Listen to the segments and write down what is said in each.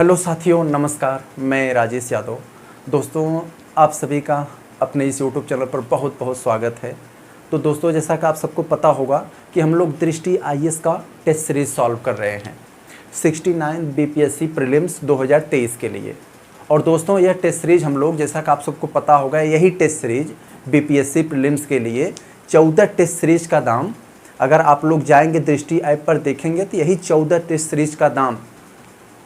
Hello साथियों, नमस्कार। मैं राजेश यादव। दोस्तों, आप सभी का अपने इस यूट्यूब चैनल पर बहुत बहुत स्वागत है। तो दोस्तों, जैसा कि आप सबको पता होगा कि हम लोग दृष्टि आईएएस का टेस्ट सीरीज सॉल्व कर रहे हैं 69 बीपीएससी प्रीलिम्स 2023 के लिए। और दोस्तों, यह टेस्ट सीरीज हम लोग, जैसा कि आप सबको पता होगा, यही टेस्ट सीरीज बीपीएससी प्रीलिम्स के लिए 14 टेस्ट सीरीज का दाम, अगर आप लोग जाएंगे दृष्टि ऐप पर देखेंगे तो यही 14 टेस्ट सीरीज का दाम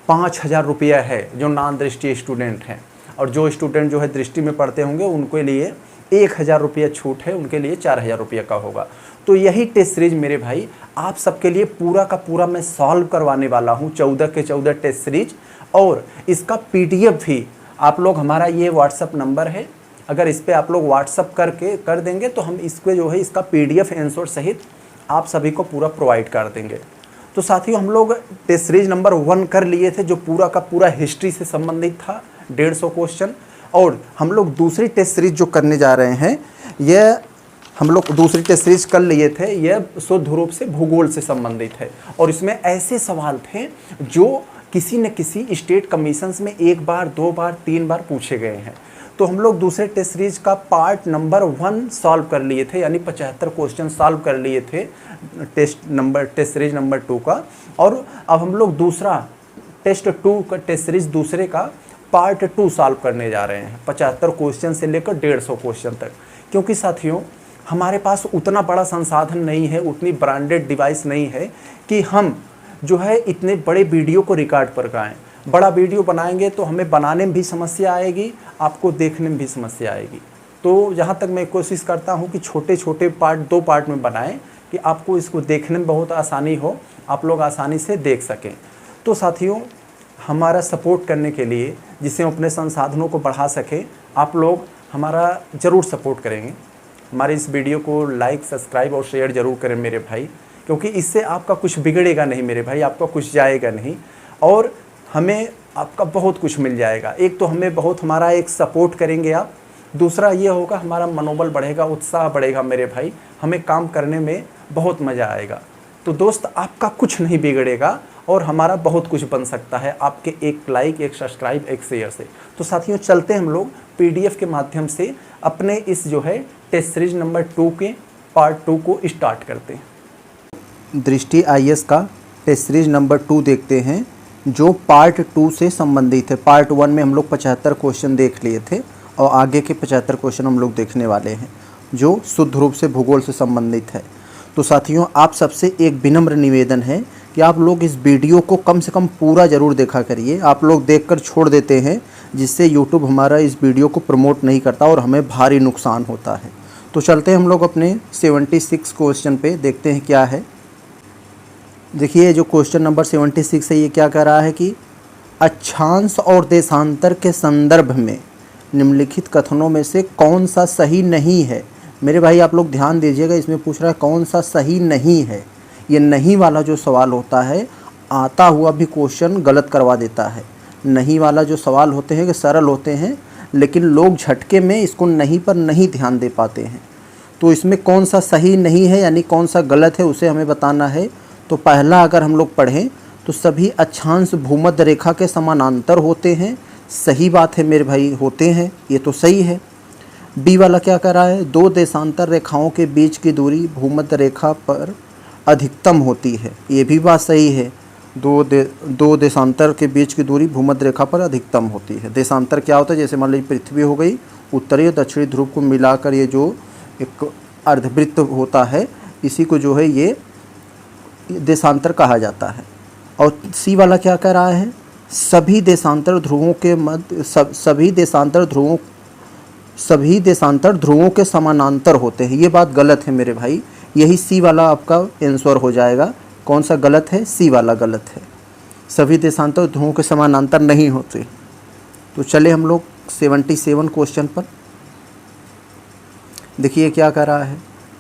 5,000 रुपया है जो नॉन दृष्टि स्टूडेंट हैं। और जो स्टूडेंट जो है दृष्टि में पढ़ते होंगे उनके लिए 1,000 रुपया छूट है, उनके लिए 4,000 रुपया का होगा। तो यही टेस्ट सीरीज मेरे भाई आप सबके लिए पूरा का पूरा मैं सॉल्व करवाने वाला हूँ, 14 के 14 टेस्ट सीरीज। और इसका पीडीएफ भी आप लोग, हमारा ये व्हाट्सअप नंबर है, अगर इस पर आप लोग व्हाट्सअप कर देंगे तो हम इसको जो है इसका पीडीएफ आंसर सहित आप सभी को पूरा प्रोवाइड कर देंगे। तो साथियों, हम लोग टेस्ट सीरीज नंबर 1 कर लिए थे जो पूरा का पूरा हिस्ट्री से संबंधित था, 150 क्वेश्चन। और हम लोग दूसरी टेस्ट सीरीज जो करने जा रहे हैं, यह हम लोग दूसरी टेस्ट सीरीज कर लिए थे, यह शुद्ध रूप से भूगोल से संबंधित है। और इसमें ऐसे सवाल थे जो किसी न किसी स्टेट कमीशंस में 1 बार 2 बार 3 बार पूछे गए हैं। तो हम लोग दूसरे टेस्ट सीरीज का पार्ट नंबर 1 सॉल्व कर लिए थे, यानी 75 क्वेश्चन सॉल्व कर लिए थे टेस्ट सीरीज नंबर 2 का। और अब हम लोग दूसरा टेस्ट सीरीज दूसरे का पार्ट 2 सॉल्व करने जा रहे हैं, 75 क्वेश्चन से लेकर 150 क्वेश्चन तक। क्योंकि साथियों, हमारे पास उतना बड़ा संसाधन नहीं है, उतनी ब्रांडेड डिवाइस नहीं है कि हम जो है इतने बड़े वीडियो को रिकॉर्ड पर कराएं। बड़ा वीडियो बनाएंगे तो हमें बनाने में भी समस्या आएगी, आपको देखने में भी समस्या आएगी। तो जहाँ तक मैं कोशिश करता हूँ कि छोटे छोटे पार्ट 2 पार्ट में बनाएं कि आपको इसको देखने में बहुत आसानी हो, आप लोग आसानी से देख सकें। तो साथियों, हमारा सपोर्ट करने के लिए, जिससे हम अपने संसाधनों को बढ़ा सकें, आप लोग हमारा ज़रूर सपोर्ट करेंगे। हमारे इस वीडियो को लाइक, सब्सक्राइब और शेयर ज़रूर करें मेरे भाई, क्योंकि इससे आपका कुछ बिगड़ेगा नहीं मेरे भाई, आपका कुछ जाएगा नहीं और हमें आपका बहुत कुछ मिल जाएगा। एक तो हमें बहुत हमारा एक सपोर्ट करेंगे आप, दूसरा ये होगा हमारा मनोबल बढ़ेगा, उत्साह बढ़ेगा मेरे भाई, हमें काम करने में बहुत मज़ा आएगा। तो दोस्त, आपका कुछ नहीं बिगड़ेगा और हमारा बहुत कुछ बन सकता है आपके एक लाइक, एक सब्सक्राइब, एक शेयर से। तो साथियों, चलते हम लोग पीडीएफ के माध्यम से अपने इस जो है टेस्ट सीरीज नंबर 2 के पार्ट 2 को स्टार्ट करते हैं। दृष्टि आईएएस का टेस्ट सीरीज नंबर 2 देखते हैं जो पार्ट 2 से संबंधित है। पार्ट 1 में हम लोग 75 क्वेश्चन देख लिए थे और आगे के 75 क्वेश्चन हम लोग देखने वाले हैं जो शुद्ध रूप से भूगोल से संबंधित है। तो साथियों, आप सबसे एक विनम्र निवेदन है कि आप लोग इस वीडियो को कम से कम पूरा ज़रूर देखा करिए। आप लोग देखकर छोड़ देते हैं, जिससे यूट्यूब हमारा इस वीडियो को प्रमोट नहीं करता और हमें भारी नुकसान होता है। तो चलते हैं हम लोग अपने 76 क्वेश्चन पे, देखते हैं क्या है। देखिए, जो क्वेश्चन नंबर 76 है, ये क्या कह रहा है कि अक्षांश और देशांतर के संदर्भ में निम्नलिखित कथनों में से कौन सा सही नहीं है। मेरे भाई, आप लोग ध्यान दीजिएगा, इसमें पूछ रहा है कौन सा सही नहीं है। ये नहीं वाला जो सवाल होता है, आता हुआ भी क्वेश्चन गलत करवा देता है। नहीं वाला जो सवाल होते हैं कि सरल होते हैं, लेकिन लोग झटके में इसको नहीं पर नहीं ध्यान दे पाते हैं। तो इसमें कौन सा सही नहीं है, यानी कौन सा गलत है, उसे हमें बताना है। तो पहला अगर हम लोग पढ़ें तो सभी अक्षांश भूमध्य रेखा के समानांतर होते हैं। सही बात है मेरे भाई, होते हैं, ये तो सही है। बी वाला क्या कर रहा है, 2 देशांतर रेखाओं के बीच की दूरी भूमध्य रेखा पर अधिकतम होती है। ये भी बात सही है, दो देशांतर के बीच की दूरी भूमध्य रेखा पर अधिकतम होती है। देशांतर क्या होता है, जैसे मान लीजिए पृथ्वी हो गई, उत्तरी और दक्षिणी ध्रुव को मिलाकर ये जो एक अर्धवृत्त होता है, इसी को जो है ये देशांतर कहा जाता है। और सी वाला क्या कह रहा है, सभी देशांतर ध्रुवों के मध्य सभी देशांतर ध्रुवों के समानांतर होते हैं। ये बात गलत है मेरे भाई, यही सी वाला आपका आंसर हो जाएगा। कौन सा गलत है, सी वाला गलत है, सभी देशांतर ध्रुवों के समानांतर नहीं होते। तो चले हम लोग 77 क्वेश्चन पर। देखिए क्या कह रहा है,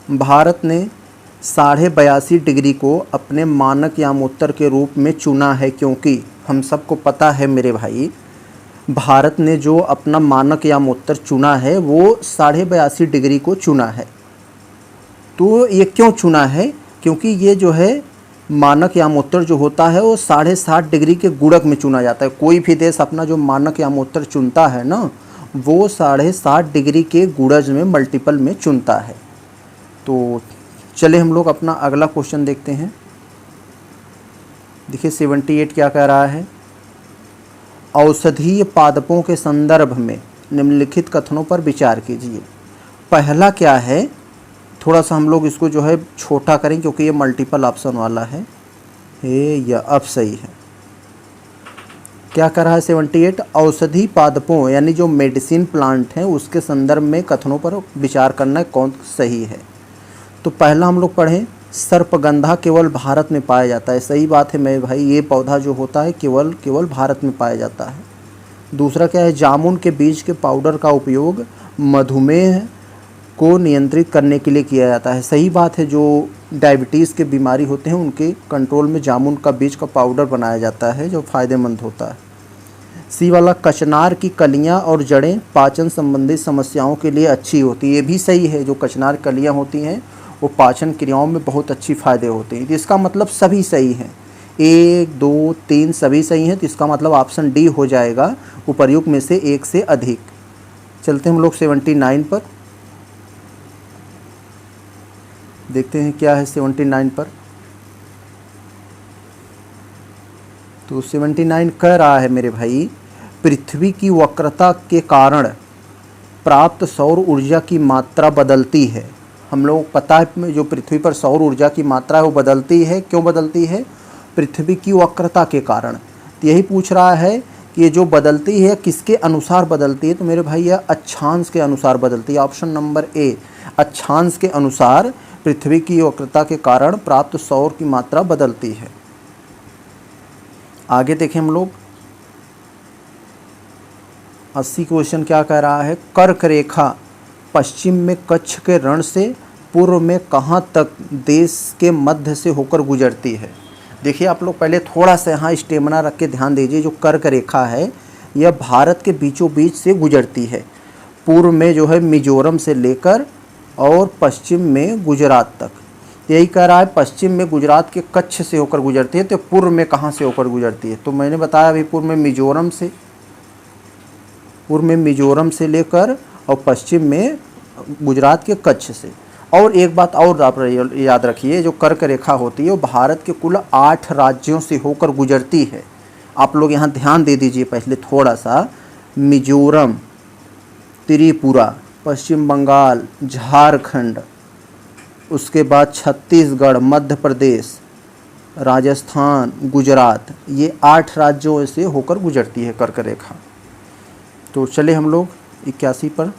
भारत ने 82.5 डिग्री को अपने मानक यामोत्तर के रूप में चुना है, क्योंकि हम सबको पता है मेरे भाई, भारत ने जो अपना मानक यामोत्तर चुना है वो 82.5 डिग्री को चुना है। तो ये क्यों चुना है, क्योंकि ये जो है मानक यामोत्तर जो होता है वो 7.5 डिग्री के गुणक में चुना जाता है। कोई भी देश अपना जो मानक यामोत्तर चुनता है ना, वो 7.5 डिग्री के गुणज में मल्टीपल में चुनता है। तो चले हम लोग अपना अगला क्वेश्चन देखते हैं। देखिए 78 क्या कह रहा है, औषधीय पादपों के संदर्भ में निम्नलिखित कथनों पर विचार कीजिए। पहला क्या है, थोड़ा सा हम लोग इसको जो है छोटा करें क्योंकि ये मल्टीपल ऑप्शन वाला है। या अब सही है। क्या कर रहा है 78, औषधि पादपों यानी जो मेडिसिन प्लांट हैं उसके संदर्भ में कथनों पर विचार करना कौन सही है। तो पहला हम लोग पढ़ें, सर्पगंधा केवल भारत में पाया जाता है। सही बात है मेरे भाई, ये पौधा जो होता है केवल भारत में पाया जाता है। दूसरा क्या है, जामुन के बीज के पाउडर का उपयोग मधुमेह को नियंत्रित करने के लिए किया जाता है। सही बात है, जो डायबिटीज़ के बीमारी होते हैं उनके कंट्रोल में जामुन का बीज का पाउडर बनाया जाता है जो फ़ायदेमंद होता है। सी वाला, कचनार की कलियां और जड़ें पाचन संबंधी समस्याओं के लिए अच्छी होती है। ये भी सही है, जो कचनार कलियां होती हैं वो पाचन क्रियाओं में बहुत अच्छी फ़ायदे होते हैं। तो इसका मतलब सभी सही हैं, 1 2 3 सभी सही हैं। तो इसका मतलब ऑप्शन डी हो जाएगा, उपर्युक्त में से एक से अधिक। चलते हम लोग 79 पर, देखते हैं क्या है 79 पर। तो 79 कह रहा है मेरे भाई, पृथ्वी की वक्रता के कारण प्राप्त सौर ऊर्जा की मात्रा बदलती है। हम लोग पता है जो पृथ्वी पर सौर ऊर्जा की मात्रा है वो बदलती है। क्यों बदलती है? पृथ्वी की वक्रता के कारण। तो यही पूछ रहा है कि ये जो बदलती है किसके अनुसार बदलती है। तो मेरे भाई यह अक्षांश के अनुसार बदलती है। ऑप्शन नंबर ए, अक्षांश के अनुसार पृथ्वी की वक्रता के कारण प्राप्त सौर की मात्रा बदलती है। आगे देखें हम लोग 80 क्वेश्चन क्या कह रहा है, कर्क रेखा पश्चिम में कच्छ के रण से पूर्व में कहाँ तक देश के मध्य से होकर गुजरती है। देखिए आप लोग पहले थोड़ा सा यहाँ स्टेमिना रख के ध्यान दीजिए। जो कर्क रेखा है यह भारत के बीचों बीच से गुजरती है। पूर्व में जो है मिजोरम से लेकर और पश्चिम में गुजरात तक। यही कह रहा है पश्चिम में गुजरात के कच्छ से होकर गुजरती है। तो पूर्व में कहाँ से होकर गुजरती है? तो मैंने बताया अभी पूर्व में मिजोरम से लेकर और पश्चिम में गुजरात के कच्छ से। और एक बात और आप याद रखिए, जो कर्क रेखा होती है वो भारत के कुल 8 राज्यों से होकर गुजरती है। आप लोग यहाँ ध्यान दे दीजिए पहले थोड़ा सा। मिजोरम, त्रिपुरा, पश्चिम बंगाल, झारखंड, उसके बाद छत्तीसगढ़, मध्य प्रदेश, राजस्थान, गुजरात, ये 8 राज्यों से होकर गुजरती है कर्क रेखा। तो चले हम लोग 81 पर।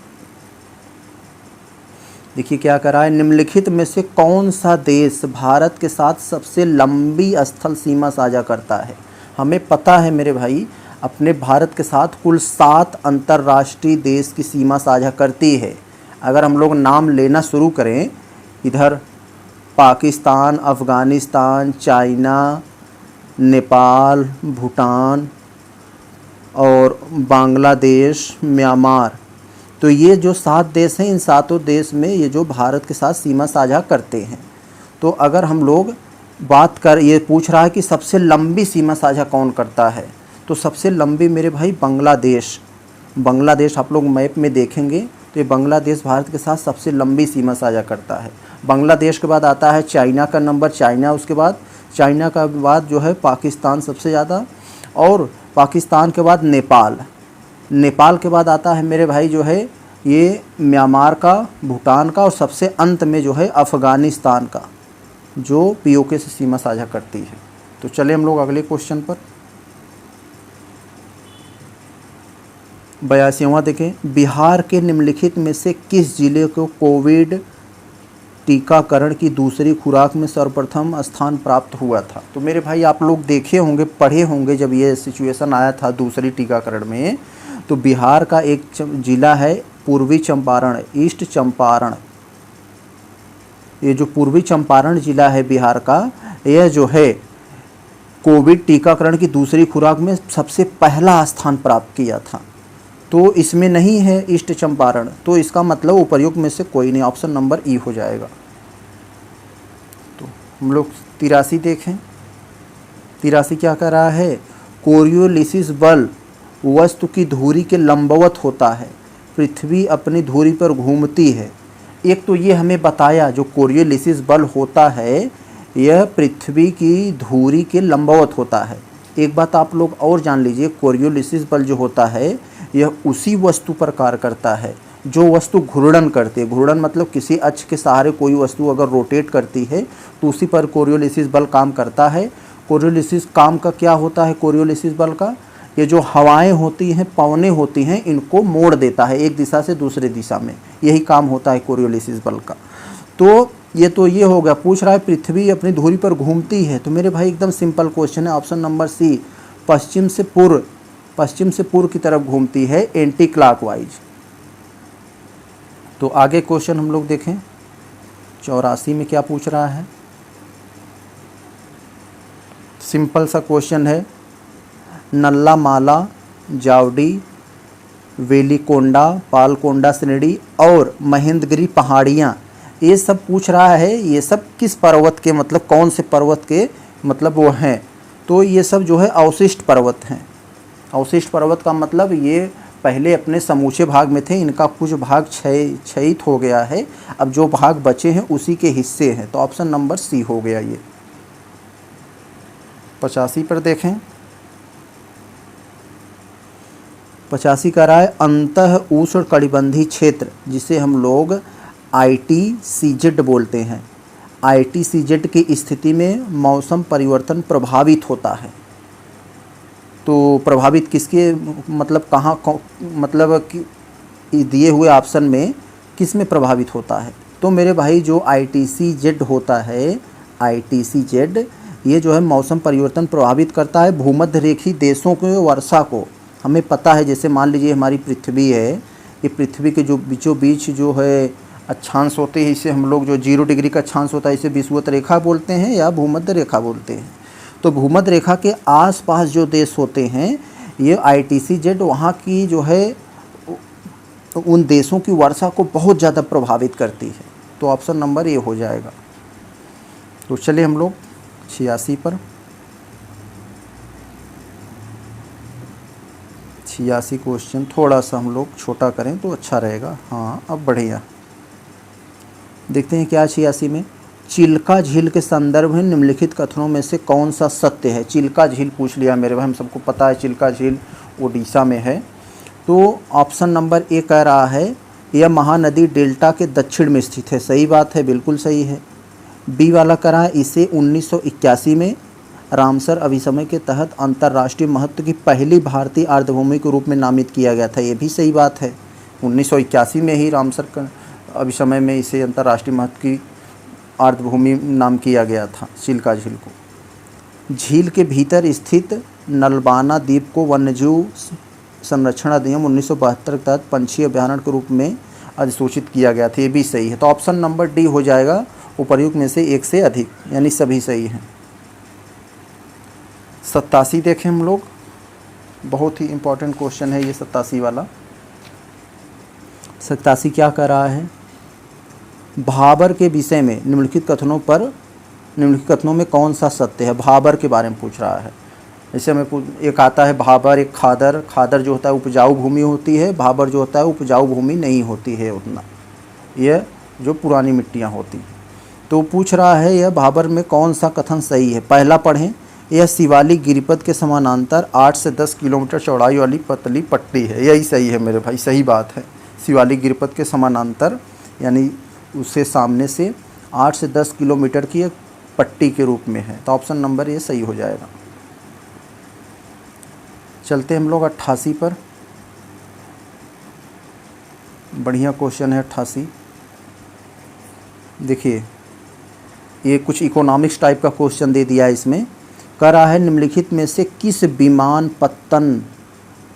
देखिए क्या कर रहा है, निम्नलिखित में से कौन सा देश भारत के साथ सबसे लंबी स्थल सीमा साझा करता है। हमें पता है मेरे भाई, अपने भारत के साथ कुल 7 अंतर्राष्ट्रीय देश की सीमा साझा करती है। अगर हम लोग नाम लेना शुरू करें, इधर पाकिस्तान, अफ़गानिस्तान, चाइना, नेपाल, भूटान और बांग्लादेश, म्यांमार, तो ये जो 7 देश हैं, इन 7 देश में ये जो भारत के साथ सीमा साझा करते हैं। तो अगर हम लोग बात कर, ये पूछ रहा है कि सबसे लंबी सीमा साझा कौन करता है, तो सबसे लंबी मेरे भाई बांग्लादेश आप लोग मैप में देखेंगे तो ये बांग्लादेश भारत के साथ सबसे लंबी सीमा साझा करता है। बांग्लादेश के बाद आता है चाइना का नंबर, चाइना का बाद जो है पाकिस्तान सबसे ज़्यादा, और पाकिस्तान के बाद नेपाल के बाद आता है मेरे भाई जो है ये म्यांमार का, भूटान का, और सबसे अंत में जो है अफ़गानिस्तान का, जो पीओके से सीमा साझा करती है। तो चले हम लोग अगले क्वेश्चन पर। 82वां देखें, बिहार के निम्नलिखित में से किस जिले को कोविड टीकाकरण की दूसरी खुराक में सर्वप्रथम स्थान प्राप्त हुआ था। तो मेरे भाई आप लोग देखे होंगे, पढ़े होंगे जब ये सिचुएशन आया था दूसरी टीकाकरण में। तो बिहार का एक जिला है पूर्वी चंपारण, ईस्ट चंपारण। ये जो पूर्वी चंपारण जिला है बिहार का, यह जो है कोविड टीकाकरण की दूसरी खुराक में सबसे पहला स्थान प्राप्त किया था। तो इसमें नहीं है ईस्ट चंपारण, तो इसका मतलब उपर्युक्त में से कोई नहीं, ऑप्शन नंबर ई हो जाएगा। तो हम लोग 83 देखें। 83 क्या कर रहा है, कोरियोलिसिस बल वस्तु की धुरी के लंबवत होता है, पृथ्वी अपनी धुरी पर घूमती है। एक तो ये हमें बताया जो कोरियोलिसिस बल होता है यह पृथ्वी की धुरी के लंबवत होता है। एक बात आप लोग और जान लीजिए, कोरियोलिसिस बल जो होता है यह उसी वस्तु पर कार्य करता है जो वस्तु घूर्णन करती है। घूर्णन मतलब किसी अक्ष के सहारे कोई वस्तु अगर रोटेट करती है तो उसी पर कोरियोलिसिस बल काम करता है। कोरियोलिसिस काम का क्या होता है, कोरियोलिसिस बल का ये जो हवाएं होती हैं, पवनें होती हैं, इनको मोड़ देता है एक दिशा से दूसरे दिशा में, यही काम होता है कोरियोलिसिस बल का। तो ये हो गया। पूछ रहा है पृथ्वी अपनी धुरी पर घूमती है, तो मेरे भाई एकदम सिंपल क्वेश्चन है, ऑप्शन नंबर सी, पश्चिम से पूर्व की तरफ घूमती है, एंटी क्लॉकवाइज। तो आगे क्वेश्चन हम लोग देखें, 84 में क्या पूछ रहा है, सिंपल सा क्वेश्चन है, नल्ला माला, जावडी, वेलिकोंडा, पालकोंडा श्रेणी और महेंद्रगिरी पहाड़ियाँ, ये सब पूछ रहा है। ये सब किस पर्वत के, मतलब कौन से पर्वत के मतलब वो हैं, तो ये सब जो है अवशिष्ट पर्वत हैं। अवशिष्ट पर्वत का मतलब ये पहले अपने समूचे भाग में थे, इनका कुछ भाग क्षयित हो गया है, अब जो भाग बचे हैं उसी के हिस्से हैं, तो ऑप्शन नंबर सी हो गया ये। 85 पर देखें, 85 का रहा है अंतः उष्ण कटिबंधीय क्षेत्र, जिसे हम लोग ITCZ बोलते हैं। ITCZ की स्थिति में मौसम परिवर्तन प्रभावित होता है। तो प्रभावित किसके, मतलब कहाँ, मतलब कि दिए हुए ऑप्शन में किस में प्रभावित होता है, तो मेरे भाई जो ITCZ होता है, ITCZ ये जो है मौसम परिवर्तन प्रभावित करता है भूमध्य रेखीय देशों के वर्षा को। हमें पता है, जैसे मान लीजिए हमारी पृथ्वी है, ये पृथ्वी के जो बीचों बीच जो है अक्षांश होते हैं, इसे हम लोग जो 0 डिग्री का अक्षांश होता है इसे विषुवत रेखा बोलते हैं या भूमध्य रेखा बोलते हैं। तो भूमध्य रेखा के आसपास जो देश होते हैं ये ITCZ वहाँ की जो है उन देशों की वर्षा को बहुत ज़्यादा प्रभावित करती है, तो ऑप्शन नंबर ए हो जाएगा। तो चलिए हम लोग 86 पर, 86 क्वेश्चन थोड़ा सा हम लोग छोटा करें तो अच्छा रहेगा। हाँ अब बढ़िया देखते हैं क्या 86 में, चिल्का झील के संदर्भ में निम्नलिखित कथनों में से कौन सा सत्य है। चिल्का झील पूछ लिया मेरे भाई, हम सबको पता है चिल्का झील ओडिशा में है, तो ऑप्शन नंबर ए कह रहा है यह महानदी डेल्टा के दक्षिण में स्थित है, सही बात है, बिल्कुल सही है। बी वाला कह रहा है इसे 1981 में रामसर अभिसमय के तहत अंतर्राष्ट्रीय महत्व की पहली भारतीय आर्द्रभूमि के रूप में नामित किया गया था, ये भी सही बात है। 1981 में ही रामसर अभिसमय में इसे अंतर्राष्ट्रीय महत्व की आर्द्रभूमि नाम किया गया था चिल्का झील को। झील के भीतर स्थित नलबाना द्वीप को वन्यजीव संरक्षण अधिनियम 1972 के तहत पंछी अभयारण्य के रूप में अधिसूचित किया गया था, ये भी सही है। तो ऑप्शन नंबर डी हो जाएगा, उपर्युक्त में से एक से अधिक, यानी सभी सही हैं। 87 देखें हम लोग, बहुत ही इम्पोर्टेंट क्वेश्चन है ये 87 वाला। 87 क्या कर रहा है, भाबर के विषय में निम्नलिखित कथनों में कौन सा सत्य है, भाबर के बारे में पूछ रहा है। जैसे हमें एक आता है भाबर, एक खादर, खादर जो होता है उपजाऊ भूमि होती है, भाबर जो होता है उपजाऊ भूमि नहीं होती है उतना, यह जो पुरानी मिट्टियाँ होती हैं। तो पूछ रहा है यह भाबर में कौन सा कथन सही है। पहला पढ़ें, यह शिवालिक गिरिपथ के समानांतर 8 से 10 किलोमीटर चौड़ाई वाली पतली पट्टी है, यही सही है मेरे भाई, सही बात है। शिवालिक गिरिपथ के समानांतर यानी उससे सामने से 8 से 10 किलोमीटर की एक पट्टी के रूप में है, तो ऑप्शन नंबर ये सही हो जाएगा। चलते हम लोग 88 पर, बढ़िया क्वेश्चन है 88। देखिए ये कुछ इकोनॉमिक्स टाइप का क्वेश्चन दे दिया है इसमें। कह रहा है निम्नलिखित में से किस विमान पत्तन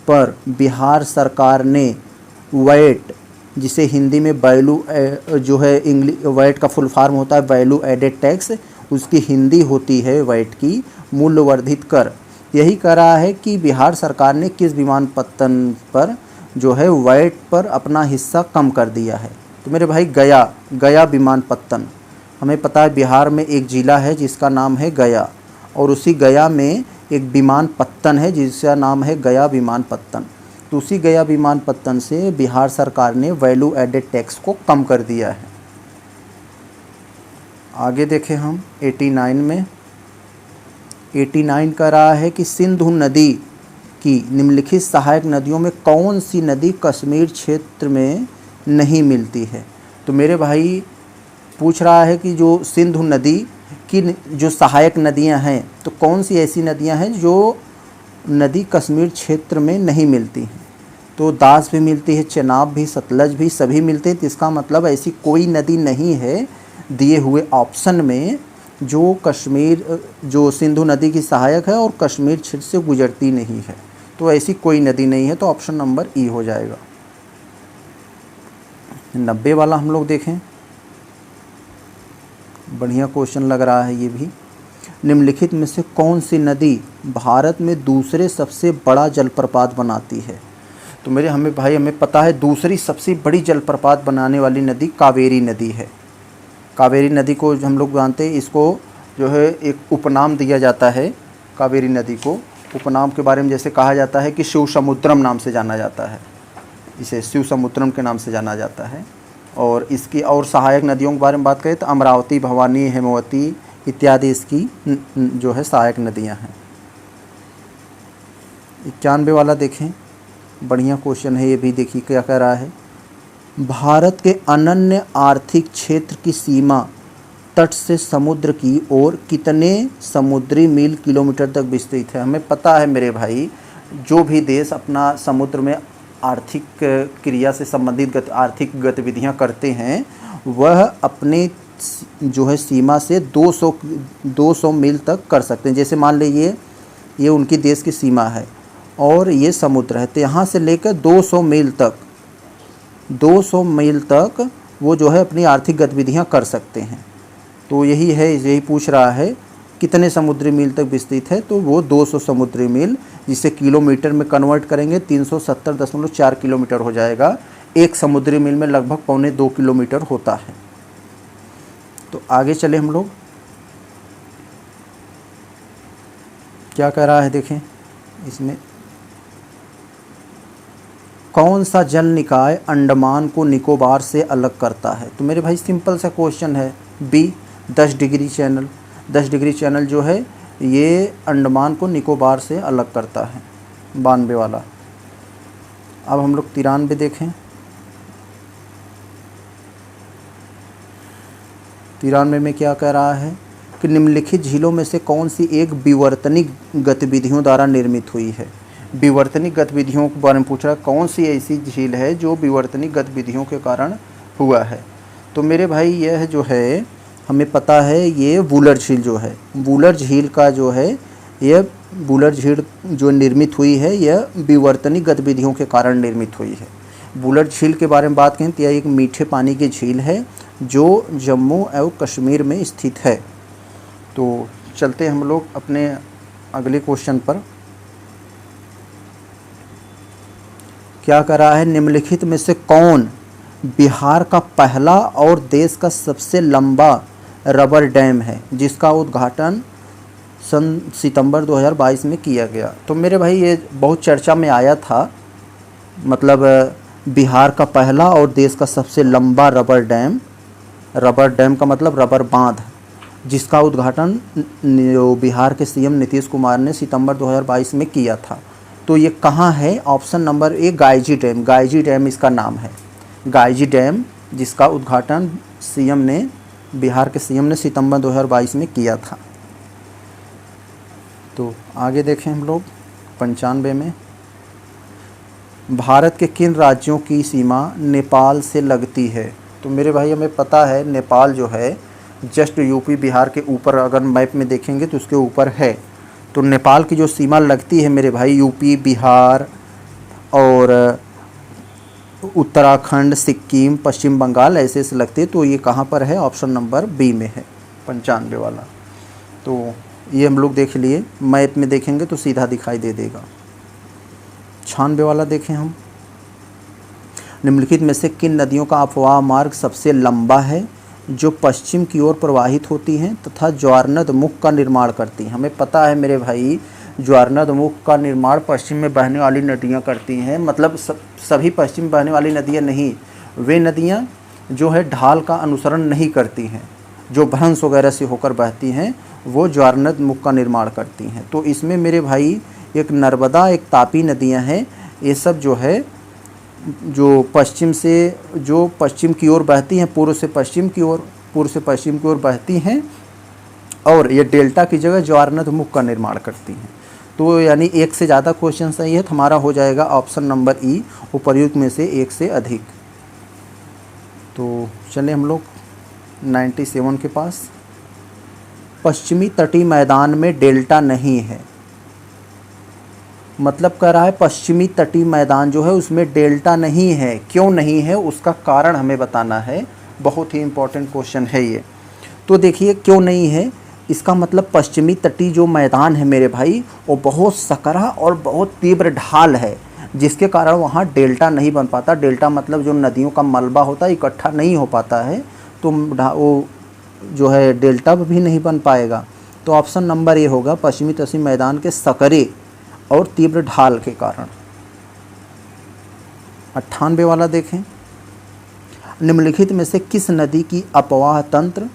पर बिहार सरकार ने वैट, जिसे हिंदी में वैल्यू जो है इंग्लिश वैट का फुल फॉर्म होता है वैल्यू एडेड टैक्स, उसकी हिंदी होती है वैट की मूल्यवर्धित कर, यही कह रहा है कि बिहार सरकार ने किस विमानपत्तन पर जो है वैट पर अपना हिस्सा कम कर दिया है। तो मेरे भाई गया विमानपत्तन, हमें पता है बिहार में एक ज़िला है जिसका नाम है गया, और उसी गया में एक विमानपत्तन है जिसका नाम है गया विमानपत्तन। तो उसी गया विमानपत्तन से बिहार सरकार ने वैल्यू एडेड टैक्स को कम कर दिया है। आगे देखें हम 89 में। 89 का रहा है कि सिंधु नदी की निम्नलिखित सहायक नदियों में कौन सी नदी कश्मीर क्षेत्र में नहीं मिलती है। तो मेरे भाई पूछ रहा है कि जो सिंधु नदी की जो सहायक नदियां हैं, तो कौन सी ऐसी नदियां हैं जो नदी कश्मीर क्षेत्र में नहीं मिलती हैं। तो दास भी मिलती है, चेनाब भी, सतलज भी, सभी मिलते हैं। तो इसका मतलब ऐसी कोई नदी नहीं है दिए हुए ऑप्शन में जो कश्मीर, जो सिंधु नदी की सहायक है और कश्मीर क्षेत्र से गुजरती नहीं है। तो ऐसी कोई नदी नहीं है, तो ऑप्शन नंबर ई हो जाएगा। 90 वाला हम लोग देखें, बढ़िया क्वेश्चन लग रहा है ये भी। निम्नलिखित में से कौन सी नदी भारत में दूसरे सबसे बड़ा जलप्रपात बनाती है। तो हमें पता है दूसरी सबसे बड़ी जलप्रपात बनाने वाली नदी कावेरी नदी है। कावेरी नदी को हम लोग जानते हैं, इसको जो है एक उपनाम दिया जाता है। कावेरी नदी को उपनाम के बारे में जैसे कहा जाता है कि शिव समुद्रम नाम से जाना जाता है, इसे शिव समुद्रम के नाम से जाना जाता है। और इसकी और सहायक नदियों के बारे में बात करें तो अमरावती, भवानी, हेमवती इत्यादि इसकी जो है सहायक नदियां हैं। 91 वाला देखें, बढ़िया क्वेश्चन है ये भी। देखिए क्या कह रहा है, भारत के अनन्य आर्थिक क्षेत्र की सीमा तट से समुद्र की ओर कितने समुद्री मील किलोमीटर तक विस्तृत है। हमें पता है मेरे भाई, जो भी देश अपना समुद्र में आर्थिक क्रिया से संबंधित आर्थिक गतिविधियां करते हैं, वह अपने जो है सीमा से 200 मील तक कर सकते हैं। जैसे मान लीजिए ये उनकी देश की सीमा है और ये समुद्र है, तो यहाँ से लेकर 200 मील तक वो जो है अपनी आर्थिक गतिविधियाँ कर सकते हैं। तो यही पूछ रहा है कितने समुद्री मील तक विस्तृत है। तो वो 200 समुद्री मील, जिसे किलोमीटर में कन्वर्ट करेंगे 370.4 किलोमीटर हो जाएगा। एक समुद्री मील में लगभग 1.25 किलोमीटर होता है। तो आगे चले हम लोग, क्या कह रहा है देखें इसमें, कौन सा जल निकाय अंडमान को निकोबार से अलग करता है। तो मेरे भाई सिंपल सा क्वेश्चन है, B 10 degree channel. 10 degree channel जो है ये अंडमान को निकोबार से अलग करता है, 92 वाला। अब हम लोग 93 देखें। 93 में क्या कह रहा है कि निम्नलिखित झीलों में से कौन सी एक विवर्तनिक गतिविधियों द्वारा निर्मित हुई है। विवर्तनिक गतिविधियों के बारे में पूछ रहा है, कौन सी ऐसी झील है जो विवर्तनिक गतिविधियों के कारण हुआ है। तो मेरे भाई यह जो है हमें पता है, ये वुलर झील जो है, वुलर झील का जो है, यह वुलर झील जो निर्मित हुई है यह विवर्तनिक गतिविधियों के कारण निर्मित हुई है। वुलर झील के बारे में बात करें तो यह एक मीठे पानी की झील है जो जम्मू एवं कश्मीर में स्थित है। तो चलते हम लोग अपने अगले क्वेश्चन पर। क्या कर रहा है, निम्नलिखित में से कौन बिहार का पहला और देश का सबसे लंबा रबर डैम है जिसका उद्घाटन सन सितंबर 2022 में किया गया। तो मेरे भाई ये बहुत चर्चा में आया था, मतलब बिहार का पहला और देश का सबसे लंबा रबर डैम का मतलब रबर बांध, जिसका उद्घाटन बिहार के सीएम नीतीश कुमार ने सितंबर 2022 में किया था। तो ये कहाँ है, ऑप्शन नंबर ए गायजी डैम। गायजी डैम इसका नाम है, गायजी डैम, जिसका उद्घाटन बिहार के सीएम ने सितंबर 2022 में किया था। तो आगे देखें हम लोग 95 में, भारत के किन राज्यों की सीमा नेपाल से लगती है। तो मेरे भाई हमें पता है नेपाल जो है जस्ट यूपी बिहार के ऊपर, अगर मैप में देखेंगे तो उसके ऊपर है। तो नेपाल की जो सीमा लगती है मेरे भाई, यूपी, बिहार और उत्तराखंड, सिक्किम, पश्चिम बंगाल ऐसे से लगती है। तो ये कहाँ पर है, ऑप्शन नंबर बी में है, 95 वाला। तो ये हम लोग देख लिए, मैप में देखेंगे तो सीधा दिखाई दे देगा। 96 वाला देखें हम, निम्नलिखित में से किन नदियों का अफवाह मार्ग सबसे लंबा है जो पश्चिम की ओर प्रवाहित होती हैं तथा ज्वारनद मुख का निर्माण करती हैं। हमें पता है मेरे भाई, ज्वारनद मुख का निर्माण पश्चिम में बहने वाली नदियाँ करती हैं। मतलब सभी पश्चिम में बहने वाली नदियाँ नहीं, वे नदियाँ जो है ढाल का अनुसरण नहीं करती हैं, जो भ्रंश वगैरह से होकर बहती हैं, वो ज्वारनद मुख का निर्माण करती हैं। तो इसमें मेरे भाई एक नर्मदा, एक तापी नदियाँ हैं। ये सब जो है जो पश्चिम की ओर बहती हैं, पूर्व से पश्चिम की ओर बहती हैं, और ये डेल्टा की जगह ज्वारनद मुख का निर्माण करती हैं। तो यानी एक से ज़्यादा क्वेश्चन सही है तो हमारा हो जाएगा ऑप्शन नंबर ई, उपर्युक्त में से एक से अधिक। तो चलिए हम लोग 97 के पास। पश्चिमी तटीय मैदान में डेल्टा नहीं है, मतलब कह रहा है पश्चिमी तटीय मैदान जो है उसमें डेल्टा नहीं है। क्यों नहीं है, उसका कारण हमें बताना है। बहुत ही इम्पोर्टेंट क्वेश्चन है ये। तो देखिए क्यों नहीं है, इसका मतलब पश्चिमी तटीय जो मैदान है मेरे भाई, वो बहुत सकरा और बहुत तीव्र ढाल है, जिसके कारण वहाँ डेल्टा नहीं बन पाता। डेल्टा मतलब जो नदियों का मलबा होता है इकट्ठा नहीं हो पाता है, तो वो जो है डेल्टा भी नहीं बन पाएगा। तो ऑप्शन नंबर ए होगा, पश्चिमी तटीय मैदान के सकरे और तीव्र ढाल के कारण। 98 वाला देखें। निम्नलिखित में से किस नदी की अपवाह तंत्र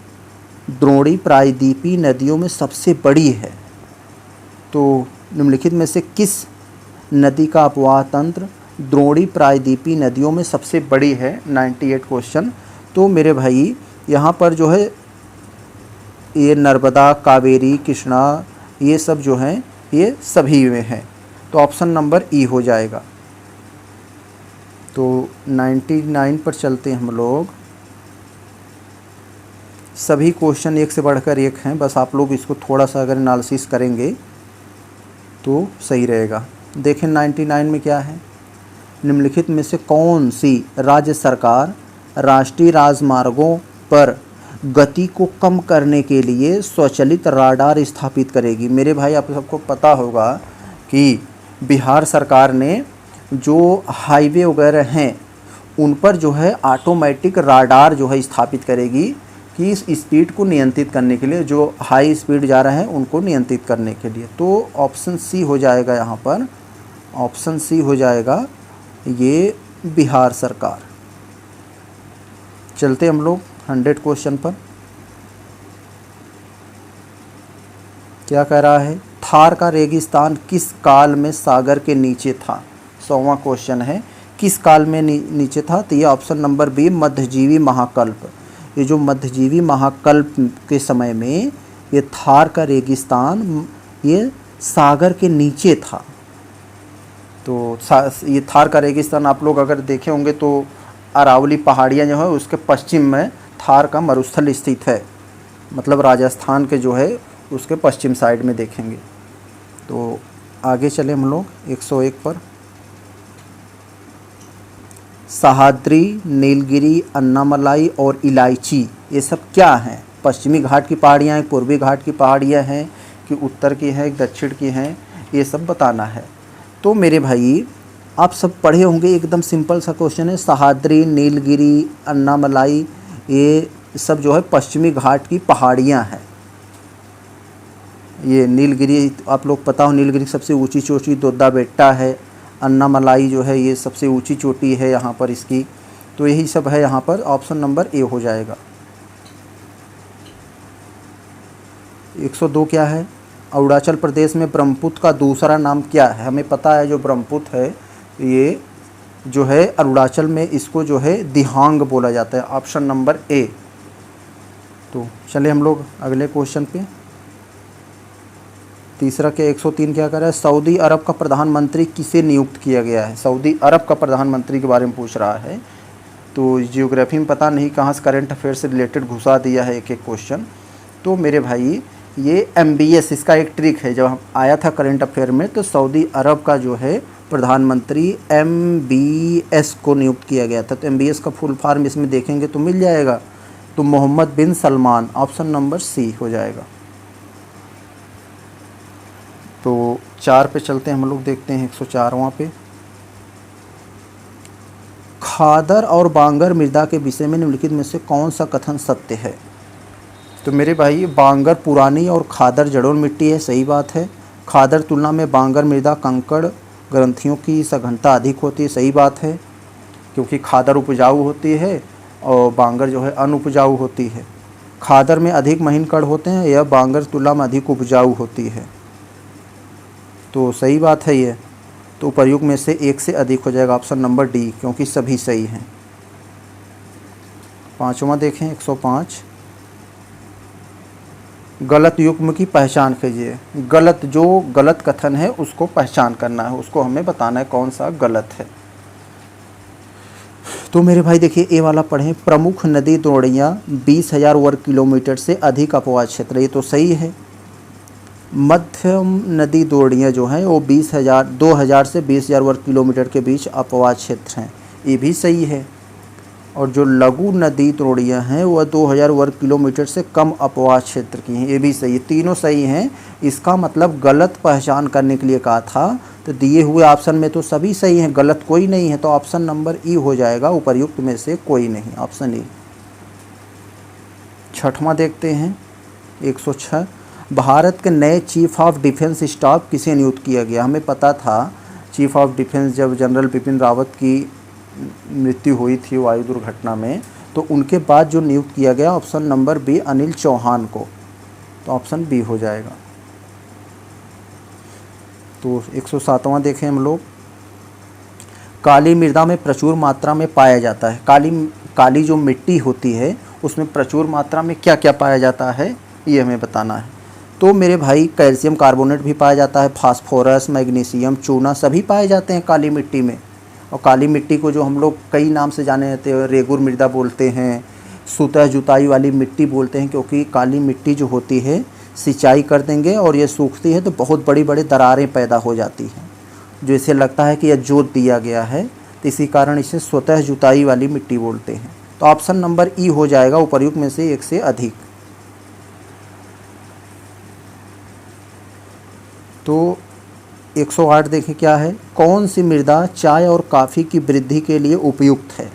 द्रोणी प्रायद्वीपीय नदियों में सबसे बड़ी है? तो निम्नलिखित में से किस नदी का अपवाह तंत्र द्रोणी प्रायद्वीपीय नदियों में सबसे बड़ी है? 98 क्वेश्चन। तो मेरे भाई यहाँ पर जो है ये नर्मदा, कावेरी, कृष्णा, ये सब जो हैं ये सभी में है। तो ऑप्शन नंबर ई हो जाएगा। तो 99 पर चलते हैं हम लोग। सभी क्वेश्चन एक से बढ़कर एक हैं, बस आप लोग इसको थोड़ा सा अगर एनालिसिस करेंगे तो सही रहेगा। देखें 99 में क्या है। निम्नलिखित में से कौन सी राज्य सरकार राष्ट्रीय राजमार्गों पर गति को कम करने के लिए स्वचालित राडार स्थापित करेगी? मेरे भाई आप सबको पता होगा कि बिहार सरकार ने जो हाईवे वगैरह हैं उन पर जो है ऑटोमेटिक राडार जो है स्थापित करेगी कि इस स्पीड को नियंत्रित करने के लिए, जो हाई स्पीड जा रहे हैं उनको नियंत्रित करने के लिए। तो ऑप्शन सी हो जाएगा यहाँ पर, ऑप्शन सी हो जाएगा ये बिहार सरकार। चलते हम लोग 100 क्वेश्चन पर। क्या कह रहा है, थार का रेगिस्तान किस काल में सागर के नीचे था? 100वां क्वेश्चन है, किस काल में नीचे था? तो ये ऑप्शन नंबर बी, मध्यजीवी महाकल्प। ये जो मध्यजीवी महाकल्प के समय में ये थार का रेगिस्तान ये सागर के नीचे था। तो ये थार का रेगिस्तान आप लोग अगर देखे होंगे तो अरावली पहाड़ियाँ जो है उसके पश्चिम में थार का मरुस्थल स्थित है, मतलब राजस्थान के जो है उसके पश्चिम साइड में देखेंगे। तो आगे चले हम लोग 101 पर। सह्याद्री, नीलगिरी, अन्नामलाई और इलायची ये सब क्या हैं? पश्चिमी घाट की पहाड़ियाँ हैं, पूर्वी घाट की पहाड़ियाँ हैं कि उत्तर की हैं, दक्षिण की हैं, ये सब बताना है। तो मेरे भाई आप सब पढ़े होंगे, एकदम सिंपल सा क्वेश्चन है। सह्याद्री, नीलगिरी, अन्नामलाई ये सब जो है पश्चिमी घाट की पहाड़ियाँ हैं। ये नीलगिरी आप लोग पता हो, नीलगिरी सबसे ऊंची चोटी दोद्दा बेट्टा है। अन्नामलाई जो है ये सबसे ऊंची चोटी है यहाँ पर इसकी। तो यही सब है यहाँ पर, ऑप्शन नंबर ए हो जाएगा। 102 क्या है, अरुणाचल प्रदेश में ब्रह्मपुत्र का दूसरा नाम क्या है? हमें पता है जो ब्रह्मपुत्र है ये जो है अरुणाचल में इसको जो है दिहांग बोला जाता है, ऑप्शन नंबर ए। तो चले हम लोग अगले क्वेश्चन पे। तीसरा के 103 क्या कर रहा है, सऊदी अरब का प्रधानमंत्री किसे नियुक्त किया गया है? सऊदी अरब का प्रधानमंत्री के बारे में पूछ रहा है। तो जियोग्राफी में पता नहीं कहाँ से करंट अफेयर से रिलेटेड घुसा दिया है एक एक क्वेश्चन। तो मेरे भाई ये MBS इसका एक ट्रिक है, जब आया था करंट अफेयर में तो सऊदी अरब का जो है प्रधानमंत्री MBS को नियुक्त किया गया था। तो MBS का फुल फॉर्म इसमें देखेंगे तो मिल जाएगा। तो मोहम्मद बिन सलमान, ऑप्शन नंबर सी हो जाएगा। तो 4 पे चलते हैं हम लोग, देखते हैं 104वां पे। खादर और बांगर मृदा के विषय में निम्नलिखित में से कौन सा कथन सत्य है? तो मेरे भाई बांगर पुरानी और खादर जड़ोल मिट्टी है, सही बात है। खादर तुलना में बांगर मृदा कंकड़ ग्रंथियों की सघनता अधिक होती है, सही बात है, क्योंकि खादर उपजाऊ होती है और बांगर जो है अनुपजाऊ होती है। खादर में अधिक महीन कण होते हैं, यह बांगर तुलना में अधिक उपजाऊ होती है, तो सही बात है ये। तो उपर्युक्त में से एक से अधिक हो जाएगा ऑप्शन नंबर डी, क्योंकि सभी सही हैं। पाँचवा देखें 105, गलत युग्म की पहचान कीजिए। गलत, जो गलत कथन है उसको पहचान करना है, उसको हमें बताना है कौन सा गलत है। तो मेरे भाई देखिए ए वाला पढ़ें, प्रमुख नदी द्रोणियाँ 20,000 वर्ग किलोमीटर से अधिक अपवाद क्षेत्र, ये तो सही है। मध्यम नदी द्रोणियाँ जो हैं वो 2,000 से 20,000 वर्ग किलोमीटर के बीच अपवाद क्षेत्र हैं, ये भी सही है। और जो लघु नदी द्रोणियाँ हैं वह 2,000 वर्ग किलोमीटर से कम अपवाद क्षेत्र की हैं, ये भी सही है। तीनों सही हैं। इसका मतलब गलत पहचान करने के लिए कहा था, तो दिए हुए ऑप्शन में तो सभी सही हैं, गलत कोई नहीं है, तो ऑप्शन नंबर ई हो जाएगा, उपर्युक्त में से कोई नहीं, ऑप्शन ई। छठवां देखते हैं 106, भारत के नए चीफ ऑफ डिफेंस स्टाफ किसे नियुक्त किया गया? हमें पता था चीफ ऑफ डिफेंस जब जनरल बिपिन रावत की मृत्यु हुई थी वायु दुर्घटना में, तो उनके बाद जो नियुक्त किया गया option number B Anil Chauhan को, तो ऑप्शन बी हो जाएगा। तो 107वां देखें हम लोग, काली मृदा में प्रचुर मात्रा में पाया जाता है। काली जो मिट्टी होती है उसमें प्रचुर मात्रा में क्या क्या पाया जाता है ये हमें बताना है। तो मेरे भाई कैल्शियम कार्बोनेट भी पाया जाता है, फास्फोरस, मैग्नीशियम, चूना सभी पाए जाते हैं काली मिट्टी में। और काली मिट्टी को जो हम लोग कई नाम से जाने जाते हैं, रेगुर मृदा बोलते हैं, सुतह जुताई वाली मिट्टी बोलते हैं, क्योंकि काली मिट्टी जो होती है सिंचाई कर देंगे और ये सूखती है तो बहुत बड़ी बड़ी दरारें पैदा हो जाती हैं, जो इसे लगता है कि यह जोत दिया गया है, तो इसी कारण इसे स्वतः जुताई वाली मिट्टी बोलते हैं। तो ऑप्शन नंबर ई हो जाएगा, उपर्युक्त में से एक से अधिक। तो 108 देखें क्या है, कौन सी मृदा चाय और काफ़ी की वृद्धि के लिए उपयुक्त है?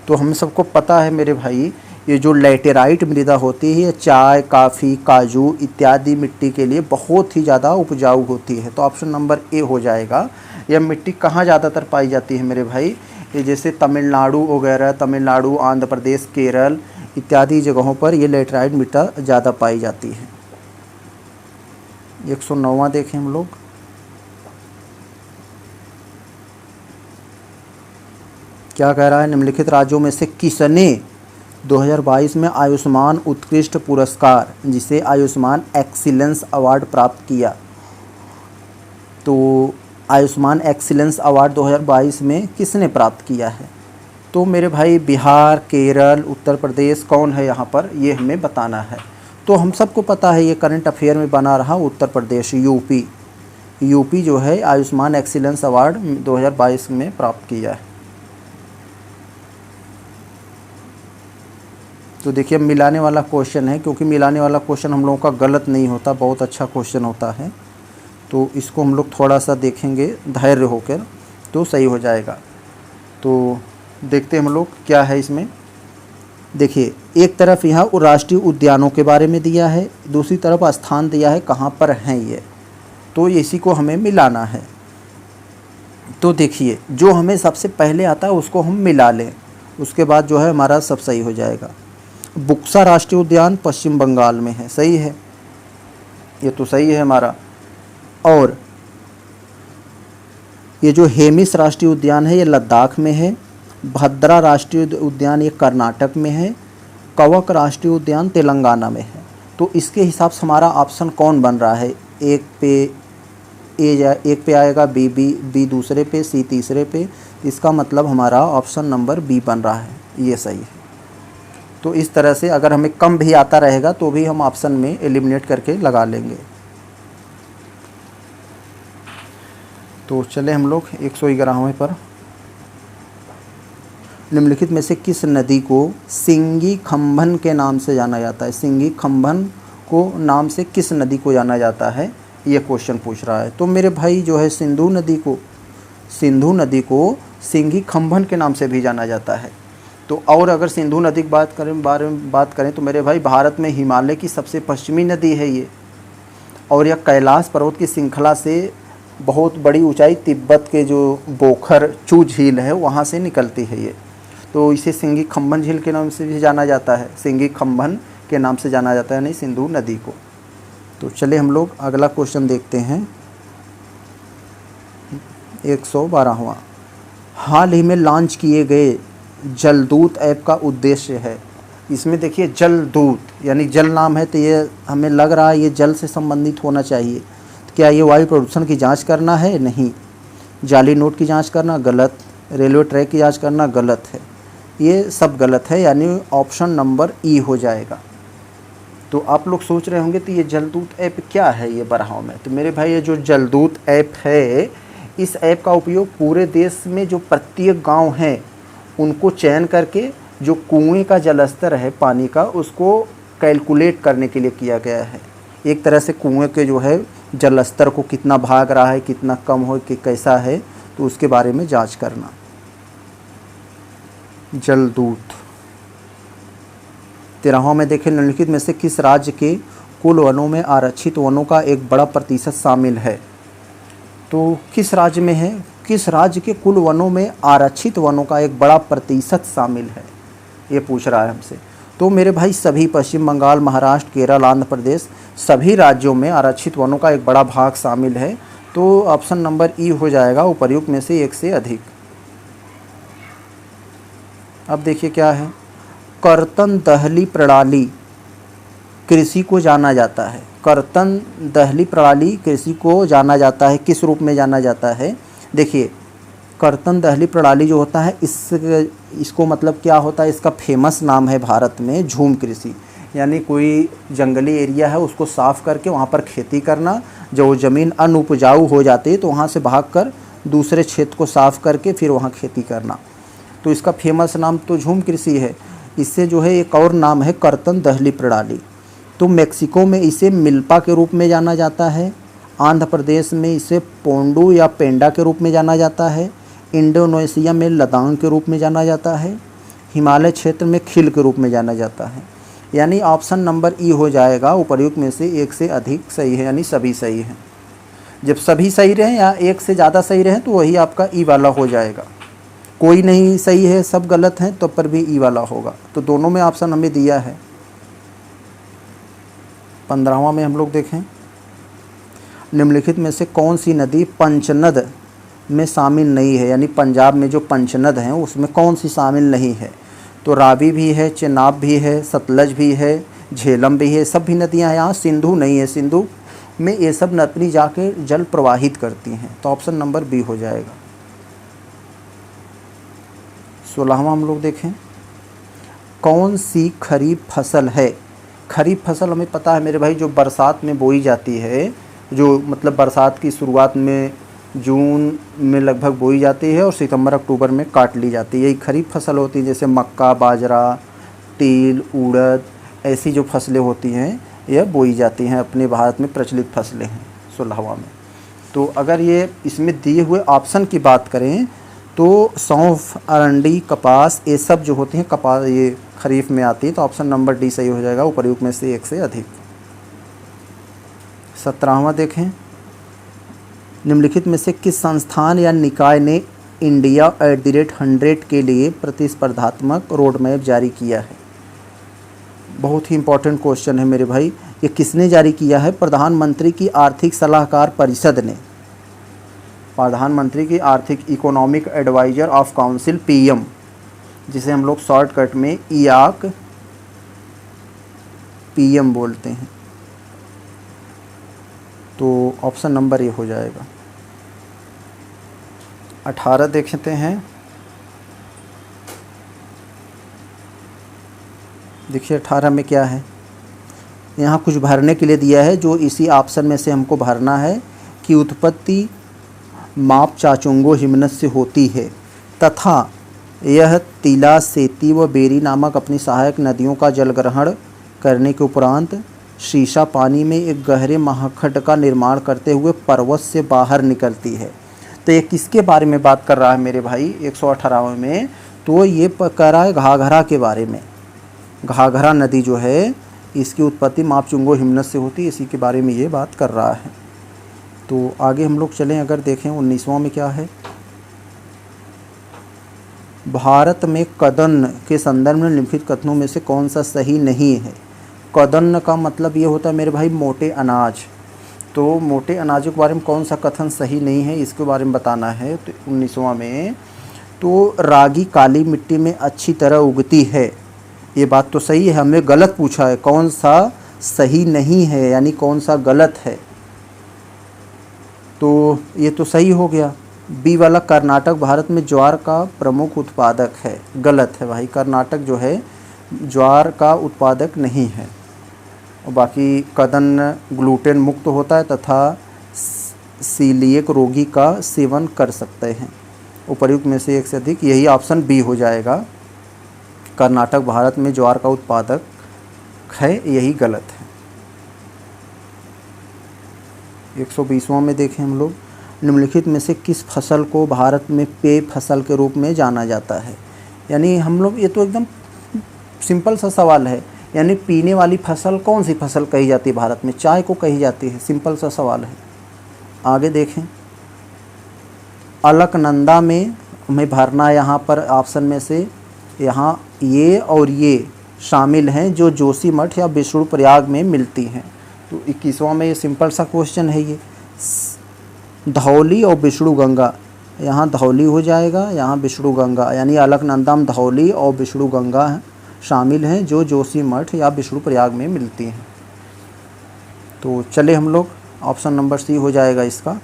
तो हम सबको पता है मेरे भाई, ये जो लैटेराइट मृदा होती है ये चाय, काफ़ी, काजू इत्यादि मिट्टी के लिए बहुत ही ज़्यादा उपजाऊ होती है, तो ऑप्शन नंबर ए हो जाएगा। यह मिट्टी कहाँ ज़्यादातर पाई जाती है मेरे भाई? ये जैसे तमिलनाडु वगैरह, तमिलनाडु, आंध्र प्रदेश, केरल इत्यादि जगहों पर ये लैटेराइट मिट्टी ज़्यादा पाई जाती है। 109वां देखें हम लोग, क्या कह रहा है, निम्नलिखित राज्यों में से किसने 2022 में आयुष्मान उत्कृष्ट पुरस्कार, जिसे आयुष्मान एक्सीलेंस अवार्ड प्राप्त किया? तो आयुष्मान एक्सीलेंस अवार्ड 2022 में किसने प्राप्त किया है? तो मेरे भाई बिहार, केरल, उत्तर प्रदेश कौन है यहाँ पर, ये हमें बताना है। तो हम सबको पता है ये करंट अफेयर में बना रहा उत्तर प्रदेश, यूपी जो है आयुष्मान एक्सीलेंस अवार्ड 2022 में प्राप्त किया है। तो देखिए मिलाने वाला क्वेश्चन है, क्योंकि मिलाने वाला क्वेश्चन हम लोगों का गलत नहीं होता, बहुत अच्छा क्वेश्चन होता है, तो इसको हम लोग थोड़ा सा देखेंगे धैर्य होकर तो सही हो जाएगा। तो देखते हैं हम लोग क्या है इसमें। देखिए एक तरफ यहाँ राष्ट्रीय उद्यानों के बारे में दिया है, दूसरी तरफ स्थान दिया है कहाँ पर हैं ये, तो इसी को हमें मिलाना है। तो देखिए जो हमें सबसे पहले आता है उसको हम मिला लें, उसके बाद जो है हमारा सब सही हो जाएगा। बुक्सा राष्ट्रीय उद्यान पश्चिम बंगाल में है, सही है, ये तो सही है हमारा। और ये जो हेमिस राष्ट्रीय उद्यान है ये लद्दाख में है। भद्रा राष्ट्रीय उद्यान ये कर्नाटक में है। कवक राष्ट्रीय उद्यान तेलंगाना में है। तो इसके हिसाब से हमारा ऑप्शन कौन बन रहा है? एक पे आएगा बी दूसरे पे, सी तीसरे पे, इसका मतलब हमारा ऑप्शन नंबर बी बन रहा है, ये सही है। तो इस तरह से अगर हमें कम भी आता रहेगा तो भी हम ऑप्शन में एलिमिनेट करके लगा लेंगे। तो चले हम लोग 111वें पर, निम्नलिखित में से किस नदी को सिंगी खंभन के नाम से जाना जाता है? सिंगी खंभन को नाम से किस नदी को जाना जाता है, ये क्वेश्चन पूछ रहा है। तो मेरे भाई जो है सिंधु नदी को सिंघी खम्भन के नाम से भी जाना जाता है। तो और अगर सिंधु नदी की बात करें तो मेरे भाई भारत में हिमालय की सबसे पश्चिमी नदी है ये, और यह कैलाश पर्वत की श्रृंखला से बहुत बड़ी ऊंचाई तिब्बत के जो बोखर चू झील है वहाँ से निकलती है ये। तो इसे सिंघी खम्भन झील के नाम से भी जाना जाता है, सिंघी खम्भन के नाम से जाना जाता है, नहीं सिंधु नदी को। तो चलिए हम लोग अगला क्वेश्चन देखते हैं। 112वां, हाल ही में लॉन्च किए गए जलदूत ऐप का उद्देश्य है। इसमें देखिए जलदूत यानी जल नाम है, तो ये हमें लग रहा है ये जल से संबंधित होना चाहिए। तो क्या ये वायु प्रदूषण की जांच करना है? नहीं। जाली नोट की जांच करना गलत, रेलवे ट्रैक की जांच करना गलत है, ये सब गलत है, यानी ऑप्शन नंबर ई हो जाएगा। तो आप लोग सोच रहे होंगे तो ये जलदूत ऐप क्या है ये बरहाव में। तो मेरे भाई ये जो जलदूत ऐप है, इस ऐप का उपयोग पूरे देश में जो प्रत्येक गांव हैं उनको चयन करके जो कुएं का जलस्तर है पानी का उसको कैलकुलेट करने के लिए किया गया है। एक तरह से कुएं के जो है जलस्तर को कितना भाग रहा है, कितना कम हो, कि कैसा है, तो उसके बारे में जांच करना। जलदूत 13वां में देखें, निम्नलिखित में से किस राज्य के कुल वनों में आरक्षित वनों का एक बड़ा प्रतिशत शामिल है। तो किस राज्य में है, किस राज्य के कुल वनों में आरक्षित वनों का एक बड़ा प्रतिशत शामिल है, ये पूछ रहा है हमसे। तो मेरे भाई सभी पश्चिम बंगाल, महाराष्ट्र, केरल, आंध्र प्रदेश, सभी राज्यों में आरक्षित वनों का एक बड़ा भाग शामिल है। तो ऑप्शन नंबर ई हो जाएगा, उपर्युक्त में से एक से अधिक। अब देखिए क्या है, कर्तन दहली प्रणाली कृषि को जाना जाता है। कर्तन दहली प्रणाली कृषि को जाना जाता है, किस रूप में जाना जाता है? देखिए कर्तन दहली प्रणाली जो होता है इसको मतलब क्या होता है, इसका फेमस नाम है भारत में झूम कृषि, यानी कोई जंगली एरिया है उसको साफ़ करके वहाँ पर खेती करना। जो ज़मीन अनउपजाऊ हो जाती है तो वहाँ से भागकर दूसरे क्षेत्र को साफ़ करके फिर वहाँ खेती करना। तो इसका फेमस नाम तो झूम कृषि है। इससे जो है एक और नाम है कर्तन दहली प्रणाली। तो मेक्सिको में इसे मिल्पा के रूप में जाना जाता है, आंध्र प्रदेश में इसे पोंडू या पेंडा के रूप में जाना जाता है, इंडोनेशिया में लदांग के रूप में जाना जाता है, हिमालय क्षेत्र में खिल के रूप में जाना जाता है। यानी ऑप्शन नंबर ई हो जाएगा, उपर्युक्त में से एक से अधिक सही है, यानी सभी सही हैं। जब सभी सही रहें या एक से ज़्यादा सही रहें तो वही आपका ई वाला हो जाएगा। कोई नहीं सही है, सब गलत हैं, तो पर भी ई वाला होगा। तो दोनों में ऑप्शन हमें दिया है। 15वां में हम लोग देखें, निम्नलिखित में से कौन सी नदी पंचनद में शामिल नहीं है, यानी पंजाब में जो पंचनद हैं उसमें कौन सी शामिल नहीं है। तो रावी भी है, चेनाब भी है, सतलज भी है, झेलम भी है, सब भी नदियाँ हैं। यहाँ सिंधु नहीं है, सिंधु में ये सब नदी जाके जल प्रवाहित करती हैं। तो ऑप्शन नंबर बी हो जाएगा। 16वां हम लोग देखें, कौन सी खरीफ फसल है। खरीफ फसल हमें पता है मेरे भाई, जो बरसात में बोई जाती है, जो मतलब बरसात की शुरुआत में जून में लगभग बोई जाती है और सितंबर अक्टूबर में काट ली जाती है। यही खरीफ फसल होती है। जैसे मक्का, बाजरा, तिल, उड़द, ऐसी जो फसलें होती हैं यह बोई जाती हैं, अपने भारत में प्रचलित फसलें हैं 16वां में। तो अगर ये इसमें दिए हुए ऑप्शन की बात करें तो सौंफ, अरंडी, कपास, ये सब जो होती हैं कपास ये खरीफ में आती है। तो ऑप्शन नंबर डी सही हो जाएगा, उपर्युक्त में से एक से अधिक। 17वां देखें, निम्नलिखित में से किस संस्थान या निकाय ने इंडिया @100 के लिए प्रतिस्पर्धात्मक रोड मैप जारी किया है। बहुत ही इंपॉर्टेंट क्वेश्चन है मेरे भाई। ये किसने जारी किया है? प्रधानमंत्री की आर्थिक सलाहकार परिषद ने, प्रधानमंत्री की आर्थिक economic adviser of council PM, जिसे हम लोग शॉर्टकट में इयाक पीएम बोलते हैं। तो ऑप्शन नंबर ए हो जाएगा। 18 देखते हैं। देखिए 18 में क्या है, यहाँ कुछ भरने के लिए दिया है जो इसी ऑप्शन में से हमको भरना है कि उत्पत्ति माप चाचुंगो हिमनद से होती है तथा यह तिला, सेती व बेरी नामक अपनी सहायक नदियों का जल ग्रहण करने के उपरांत शीशा पानी में एक गहरे महाखंड का निर्माण करते हुए पर्वत से बाहर निकलती है। तो तो ये किसके बारे में बात कर रहा है मेरे भाई 118वें में? तो ये कह रहा है घाघरा के बारे में। घाघरा नदी जो है इसकी उत्पत्ति मापचुंगो हिमनद से होती है, इसी के बारे में ये बात कर रहा है। तो आगे हम लोग चलें, अगर देखें 19वां में क्या है। भारत में कदन्न के संदर्भ में निम्नलिखित कथनों में से कौन सा सही नहीं है? कदन्न का मतलब ये होता है मेरे भाई मोटे अनाज। तो मोटे अनाजों के बारे में कौन सा कथन सही नहीं है, इसके बारे में बताना है। तो 19वां में, तो रागी काली मिट्टी में अच्छी तरह उगती है, ये बात तो सही है। हमने गलत पूछा है, कौन सा सही नहीं है यानी कौन सा गलत है, तो ये तो सही हो गया। बी वाला, कर्नाटक भारत में ज्वार का प्रमुख उत्पादक है, गलत है भाई। कर्नाटक जो है ज्वार का उत्पादक नहीं है। और बाकी कदन्न ग्लूटेन मुक्त होता है तथा सीलिएक रोगी का सेवन कर सकते हैं। उपर्युक्त में से एक से अधिक, यही ऑप्शन बी हो जाएगा। कर्नाटक भारत में ज्वार का उत्पादक है, यही गलत है। 120वां में देखें हम लोग, निम्नलिखित में से किस फसल को भारत में पेय फसल के रूप में जाना जाता है? यानी हम लोग, ये तो एकदम सिंपल सा सवाल है, यानी पीने वाली फसल कौन सी फसल कही जाती है भारत में? चाय को कही जाती है, सिंपल सा सवाल है। आगे देखें, अलकनंदा में हमें भरना है यहाँ पर ऑप्शन में से, यहाँ ये और ये शामिल हैं जो जोशीमठ या विष्णुप्रयाग में मिलती हैं। तो 21वां में ये सिंपल सा क्वेश्चन है ये। धौली और विष्णु गंगा, यहाँ धौली हो जाएगा, यहाँ विष्णु गंगा, यानी अलकनंदा में धौली और विष्णु गंगा शामिल हैं जो जोशीमठ या विष्णुप्रयाग में मिलती हैं। तो चले हम लोग, ऑप्शन नंबर सी हो जाएगा इसका।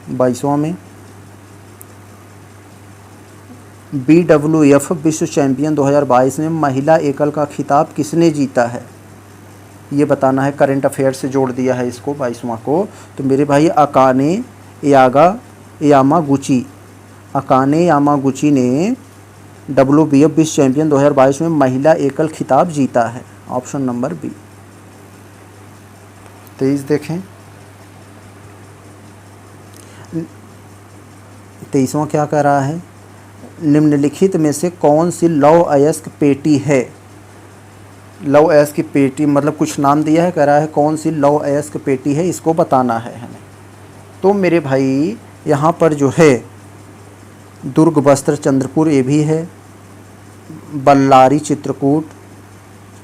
22वां में, BWF विश्व चैंपियन 2022 में महिला एकल का खिताब किसने जीता है? ये बताना है, करंट अफेयर से जोड़ दिया है इसको 22वां को। तो मेरे भाई अकाने यामागुची, अकाने यामागुची ने WBF विश्व चैंपियन 2022 में महिला एकल खिताब जीता है, ऑप्शन नंबर बी। 23 देखें, 23वां क्या कह रहा है? निम्नलिखित में से कौन सी लौह अयस्क पेटी है? लौह अयस्क की पेटी मतलब कुछ नाम दिया है, कह रहा है कौन सी लौह अयस्क पेटी है, इसको बताना है हमें। तो मेरे भाई यहाँ पर जो है दुर्ग बस्त्र चंद्रपुर ये भी है, बल्लारी चित्रकूट,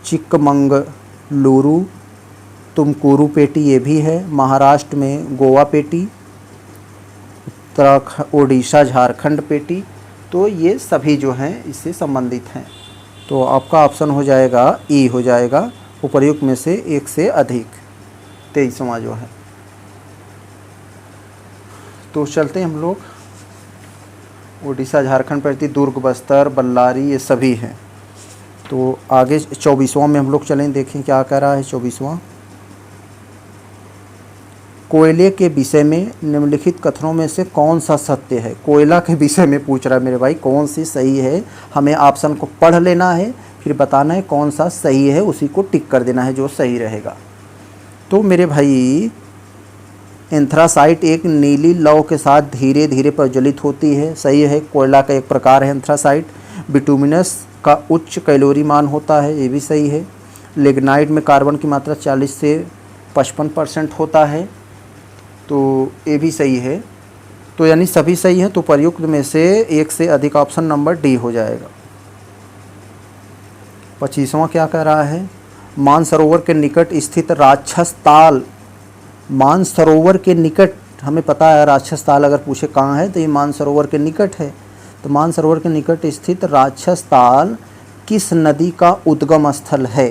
चिक्कमंगलुरु तुमकुरू पेटी ये भी है, महाराष्ट्र में गोवा पेटी, उत्तराखंड ओडिशा झारखंड पेटी। तो ये सभी जो हैं इससे संबंधित हैं। तो आपका ऑप्शन हो जाएगा ई हो जाएगा, उपर्युक्त में से एक से अधिक। 23वां जो है। तो चलते हैं हम लोग, ओडिशा झारखंड पेटी, दुर्ग बस्तर बल्लारी ये सभी हैं। तो आगे 24वां में हम लोग चलें, देखें क्या कह रहा है 24वां। कोयले के विषय में निम्नलिखित कथनों में से कौन सा सत्य है? कोयला के विषय में पूछ रहा है मेरे भाई, कौन सी सही है? हमें ऑप्शन को पढ़ लेना है, फिर बताना है कौन सा सही है, उसी को टिक कर देना है जो सही रहेगा। तो मेरे भाई एंथ्रासाइट एक नीली लौ के साथ धीरे धीरे प्रज्वलित होती है, सही है, कोयला का एक प्रकार है एंथ्रासाइट। बिटुमिनस का उच्च कैलोरी मान होता है, ये भी सही है। लिग्नाइट में कार्बन की मात्रा 40 से 55% होता है, तो ये भी सही है। तो यानी सभी सही हैं, तो प्रयुक्त में से एक से अधिक, ऑप्शन नंबर डी हो जाएगा। 25वां क्या कह रहा है? मानसरोवर के निकट स्थित राक्षस ताल, मानसरोवर के निकट, हमें पता है राक्षस ताल अगर पूछे कहाँ है तो ये मानसरोवर के निकट है। तो मानसरोवर के निकट स्थित राक्षस ताल किस नदी का उद्गम स्थल है?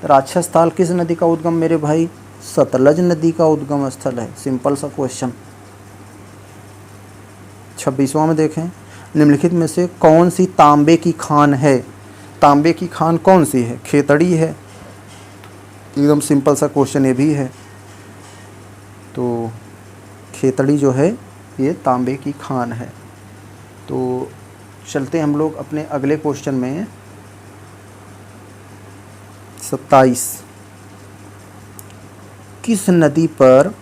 राक्षस ताल किस नदी का उद्गम मेरे भाई? सतलज नदी का उद्गम स्थल है, सिंपल सा क्वेश्चन। 26वां में देखें, निम्नलिखित में से कौन सी तांबे की खान है? तांबे की खान कौन सी है? खेतड़ी है, एकदम सिंपल सा क्वेश्चन ये भी है। तो खेतड़ी जो है ये तांबे की खान है। तो चलते हम लोग अपने अगले क्वेश्चन में। 27, किस नदी पर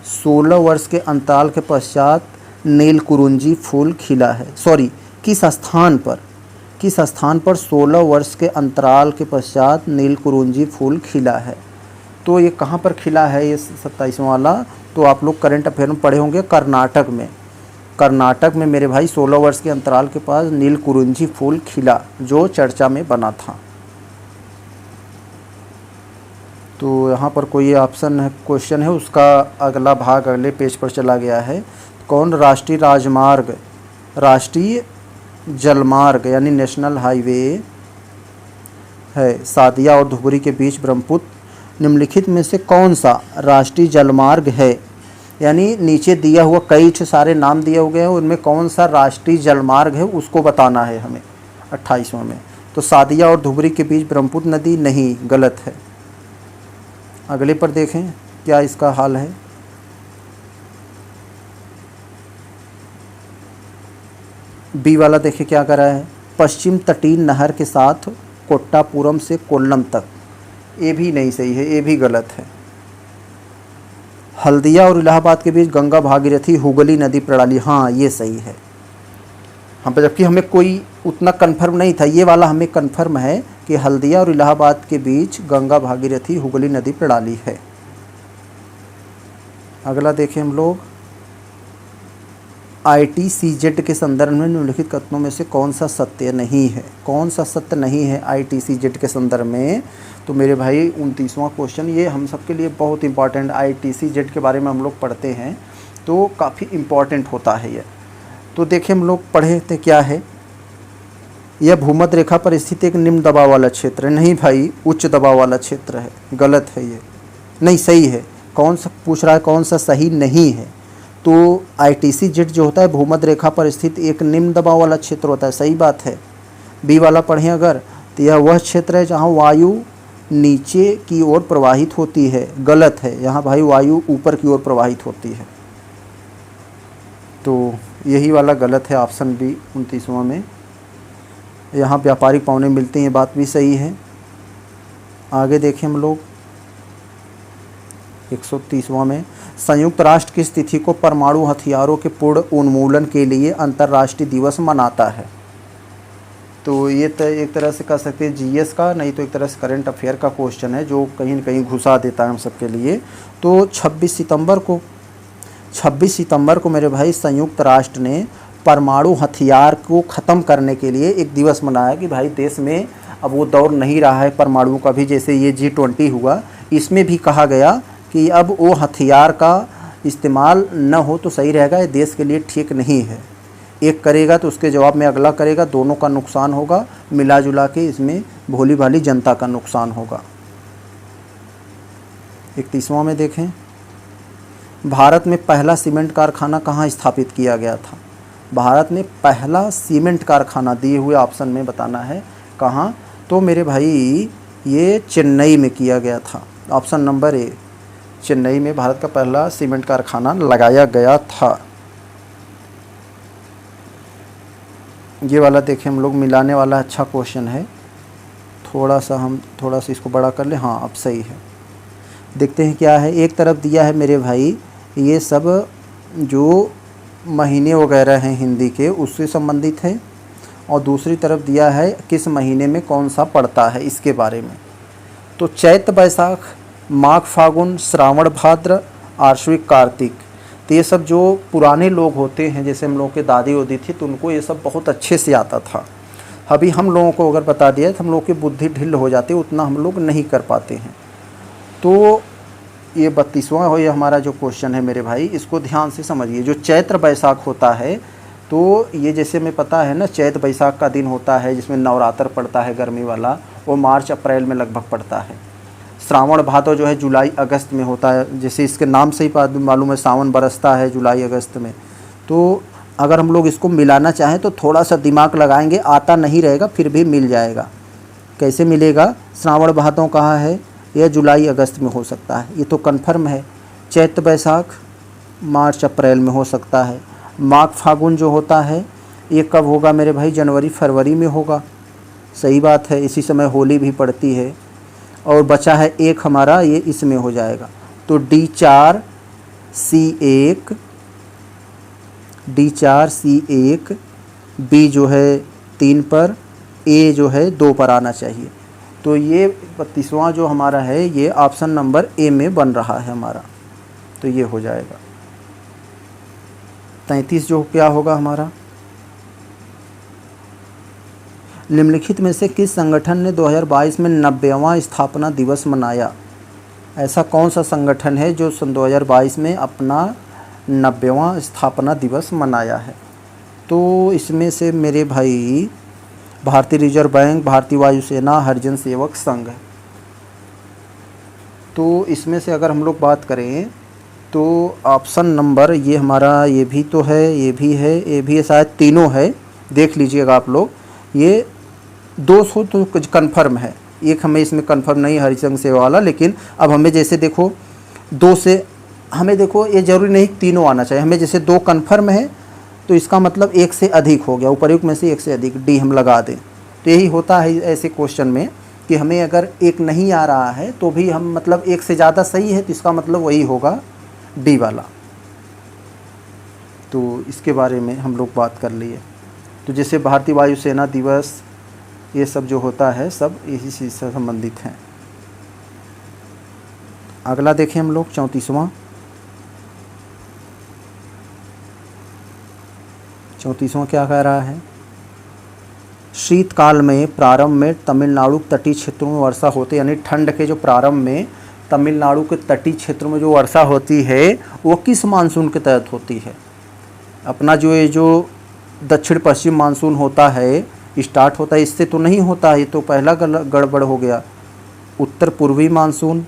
16 वर्ष के अंतराल के पश्चात नीलकुरुंजी फूल खिला है? सॉरी, किस स्थान पर 16 वर्ष के अंतराल के पश्चात नीलकुरुंजी फूल खिला है? तो ये कहाँ पर खिला है ये 27वां वाला? तो आप लोग करंट अफेयर में पढ़े होंगे, कर्नाटक में। कर्नाटक में मेरे भाई 16 वर्ष के अंतराल के पास नीलकुरुंजी फूल खिला, जो चर्चा में बना था। तो यहाँ पर कोई ऑप्शन है, क्वेश्चन है, उसका अगला भाग अगले पेज पर चला गया है। कौन राष्ट्रीय राजमार्ग, राष्ट्रीय जलमार्ग यानी नेशनल हाईवे है सादिया और धुबरी के बीच ब्रह्मपुत्र? निम्नलिखित में से कौन सा राष्ट्रीय जलमार्ग है? यानी नीचे दिया हुआ कई सारे नाम दिए हुए हैं, उनमें कौन सा राष्ट्रीय जलमार्ग है उसको बताना है हमें 28वां में। तो सादिया और धुबरी के बीच ब्रह्मपुत्र नदी नहीं, गलत है। अगले पर देखें क्या इसका हाल है। बी वाला देखिए क्या कर रहा है, पश्चिम तटीय नहर के साथ कोट्टापुरम से कोल्लम तक। ये भी नहीं सही है, ये भी गलत है। हल्दिया और इलाहाबाद के बीच गंगा भागीरथी हुगली नदी प्रणाली, हाँ ये सही है। हाँ, जबकि हमें कोई उतना कंफर्म नहीं था, ये वाला हमें कंफर्म है कि हल्दिया और इलाहाबाद के बीच गंगा भागीरथी हुगली नदी प्रणाली है। अगला देखें हम लोग, ITCZ के संदर्भ में निम्नलिखित कथनों में से कौन सा सत्य नहीं है? कौन सा सत्य नहीं है ITCZ के संदर्भ में? तो मेरे भाई 29वां क्वेश्चन, ये हम सबके लिए बहुत इंपॉर्टेंट, ITCZ के बारे में हम लोग पढ़ते हैं तो काफ़ी इम्पॉर्टेंट होता है ये। तो देखिए हम लोग पढ़े थे क्या है, यह भूमध्य रेखा पर स्थित एक निम्न दबाव वाला क्षेत्र है। नहीं भाई, उच्च दबाव वाला क्षेत्र है, गलत है ये। नहीं, सही है। कौन सा पूछ रहा है, कौन सा सही नहीं है? तो ITCZ जो होता है भूमध्य रेखा पर स्थित एक निम्न दबाव वाला क्षेत्र होता है, सही बात है। बी वाला पढ़ें अगर, तो यह वह क्षेत्र है जहाँ वायु नीचे की ओर प्रवाहित होती है, गलत है। यहाँ भाई वायु ऊपर की ओर प्रवाहित होती है, तो यही वाला गलत है, ऑप्शन बी 29वां में। यहाँ व्यापारिक पावने मिलते हैं, ये बात भी सही है। आगे देखें हम लोग 130वां में, संयुक्त राष्ट्र किस तिथि को परमाणु हथियारों के पूर्ण उन्मूलन के लिए अंतर्राष्ट्रीय दिवस मनाता है? तो ये तो एक तरह से कह सकते हैं GS का, नहीं तो एक तरह से करंट अफेयर का क्वेश्चन है जो कहीं न कहीं घुसा देता है हम सबके लिए। तो 26 सितंबर को मेरे भाई संयुक्त राष्ट्र ने परमाणु हथियार को ख़त्म करने के लिए एक दिवस मनाया कि भाई देश में अब वो दौर नहीं रहा है परमाणु का भी। जैसे ये G20 हुआ, इसमें भी कहा गया कि अब वो हथियार का इस्तेमाल न हो तो सही रहेगा, ये देश के लिए ठीक नहीं है। एक करेगा तो उसके जवाब में अगला करेगा, दोनों का नुकसान होगा, मिला जुला के इसमें भोली भाली जनता का नुकसान होगा। 31वां में देखें, भारत में पहला सीमेंट कारखाना कहाँ स्थापित किया गया था? भारत में पहला सीमेंट कारखाना दिए हुए ऑप्शन में बताना है कहाँ। तो मेरे भाई ये चेन्नई में किया गया था, ऑप्शन नंबर ए, चेन्नई में भारत का पहला सीमेंट कारखाना लगाया गया था। ये वाला देखें हम लोग, मिलाने वाला अच्छा क्वेश्चन है। थोड़ा सा इसको बड़ा कर लें, हाँ अब सही है। देखते हैं क्या है। एक तरफ दिया है मेरे भाई ये सब जो महीने वगैरह हैं हिंदी के, उससे संबंधित है, और दूसरी तरफ दिया है किस महीने में कौन सा पड़ता है इसके बारे में। तो चैत बैसाख, माघ फागुन, श्रावण भाद्र, आश्विक कार्तिक, तो ये सब जो पुराने लोग होते हैं, जैसे हम लोग के दादी वादी थी, तो उनको ये सब बहुत अच्छे से आता था। अभी हम लोगों को अगर बता दिया तो हम लोग की बुद्धि ढिल हो जाती है, उतना हम लोग नहीं कर पाते हैं। तो ये 32वां हो, ये हमारा जो क्वेश्चन है मेरे भाई, इसको ध्यान से समझिए। जो चैत्र बैसाख होता है, तो ये जैसे हमें पता है ना, चैत बैसाख का दिन होता है जिसमें नवरात्र पड़ता है गर्मी वाला, वो मार्च अप्रैल में लगभग पड़ता है। श्रावण भादव जो है जुलाई अगस्त में होता है, जैसे इसके नाम से ही मालूम है, सावन बरसता है जुलाई अगस्त में। तो अगर हम लोग इसको मिलाना चाहें तो थोड़ा सा दिमाग लगाएंगे, आता नहीं रहेगा फिर भी मिल जाएगा। कैसे मिलेगा? श्रावण भादव कहाँ है? यह जुलाई अगस्त में हो सकता है, ये तो कन्फर्म है। चैत्र बैसाख मार्च अप्रैल में हो सकता है। माघ फागुन जो होता है ये कब होगा मेरे भाई? जनवरी फरवरी में होगा, सही बात है, इसी समय होली भी पड़ती है। और बचा है एक हमारा, ये इसमें हो जाएगा। तो D4 C1, D4 C1, B जो है 3 पर, A जो है 2 पर आना चाहिए। तो ये 32वां जो हमारा है ये ऑप्शन नंबर ए में बन रहा है हमारा, तो ये हो जाएगा। 33 जो क्या होगा हमारा, निम्नलिखित में से किस संगठन ने 2022 में 90वां स्थापना दिवस मनाया? ऐसा कौन सा संगठन है जो सन 2022 में अपना 90वां स्थापना दिवस मनाया है? तो इसमें से मेरे भाई भारतीय रिजर्व बैंक, भारतीय वायुसेना, हरिजन सेवक संघ है। तो इसमें से अगर हम लोग बात करें तो ऑप्शन नंबर ये हमारा, ये भी तो है, ये भी है, ये भी है, शायद तीनों है, देख लीजिएगा आप लोग। ये 200 तो कुछ कन्फर्म है, एक हमें इसमें कन्फर्म नहीं हरिजन सेवा वाला, लेकिन अब हमें जैसे देखो 2 से हमें देखो ये ज़रूरी नहीं तीनों आना चाहिए, हमें जैसे 2 कन्फर्म है तो इसका मतलब 1 से अधिक हो गया, उपरयुक्त में से 1 से अधिक, डी हम लगा दें। तो यही होता है ऐसे क्वेश्चन में कि हमें अगर 1 नहीं आ रहा है तो भी हम मतलब 1 से ज़्यादा सही है तो इसका मतलब वही होगा डी वाला। तो इसके बारे में हम लोग बात कर लिए। तो जैसे भारतीय वायुसेना दिवस, ये सब जो होता है सब इसी चीज़ से संबंधित हैं। अगला देखें हम लोग 34वां। 34वां क्या कह रहा है, शीतकाल में प्रारंभ में तमिलनाडु तटीय क्षेत्रों में वर्षा होती है, यानी ठंड के जो प्रारंभ में तमिलनाडु के तटीय क्षेत्रों में जो वर्षा होती है वो किस मानसून के तहत होती है? अपना जो ये जो दक्षिण पश्चिम मानसून होता है, स्टार्ट होता है, इससे तो नहीं होता है, ये तो पहला गड़बड़ हो गया। उत्तर पूर्वी मानसून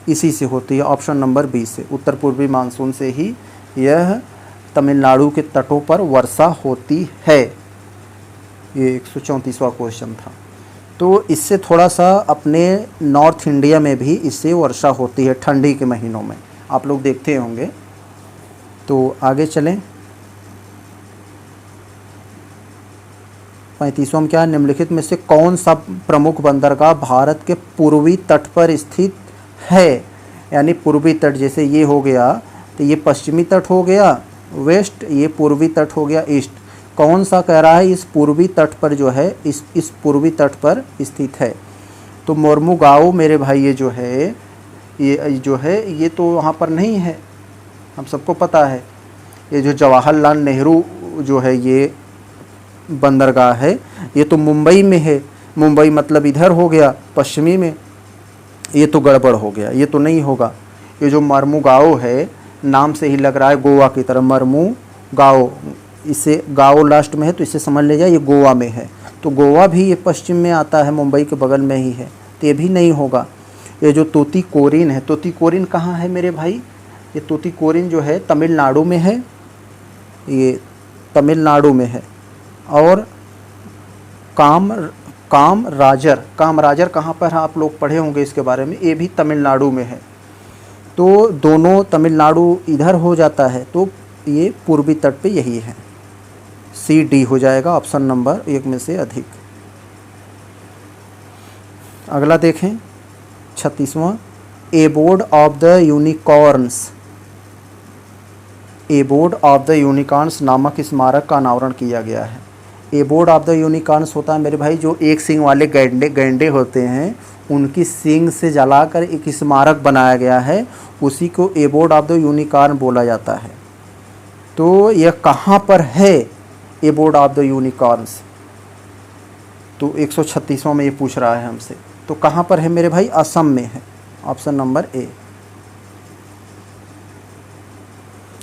इसी से होती है, ऑप्शन नंबर बी से, उत्तर पूर्वी मानसून से ही यह तमिलनाडु के तटों पर वर्षा होती है। ये 134वां क्वेश्चन था। तो इससे थोड़ा सा अपने नॉर्थ इंडिया में भी इससे वर्षा होती है ठंडी के महीनों में, आप लोग देखते होंगे। तो आगे चलें। 35वां क्या, निम्नलिखित में से कौन सा प्रमुख बंदरगाह भारत के पूर्वी तट पर स्थित है? यानी पूर्वी तट, जैसे ये हो गया तो ये पश्चिमी तट हो गया वेस्ट, ये पूर्वी तट हो गया ईस्ट। कौन सा कह रहा है इस पूर्वी तट पर जो है, इस पूर्वी तट पर स्थित है? तो मोरमुगाओ मेरे भाई ये जो है, ये जो है ये तो वहाँ पर नहीं है, हम सबको पता है। ये जो जवाहरलाल नेहरू जो है ये बंदरगाह है, ये तो मुंबई में है। मुंबई मतलब इधर हो गया पश्चिमी में, ये तो गड़बड़ हो गया, ये तो नहीं होगा। ये जो मर्मुगाओ है, नाम से ही लग रहा है गोवा की तरह, मर्मुगाओ, इसे गाओ लास्ट में है तो इसे समझ लीजिए ये गोवा में है। तो गोवा भी ये पश्चिम में आता है, मुंबई के बगल में ही है, तो ये भी नहीं होगा। ये जो तूतीकोरिन है, तूतीकोरिन कहाँ है मेरे भाई? ये तूतीकोरिन जो है तमिलनाडु में है, ये तमिलनाडु में है। और कामराजर कहाँ पर है, आप लोग पढ़े होंगे इसके बारे में, ये भी तमिलनाडु में है। तो दोनों तमिलनाडु इधर हो जाता है, तो ये पूर्वी तट पे यही है, सी डी हो जाएगा, ऑप्शन नंबर 1 में से अधिक। अगला देखें 36वां, abode of the unicorns, abode of the unicorns नामक स्मारक का अनावरण किया गया है। एबोर्ड ऑफ द यूनिकॉर्न्स होता है मेरे भाई जो एक सींग वाले गैंडे होते हैं, उनकी सींग से जलाकर एक स्मारक बनाया गया है, उसी को एबोर्ड ऑफ द यूनिकॉर्न बोला जाता है। तो यह कहाँ पर है एबोर्ड ऑफ द यूनिकॉर्न्स? तो 136वां में ये पूछ रहा है हमसे, तो कहाँ पर है मेरे भाई? असम में है, ऑप्शन नंबर ए।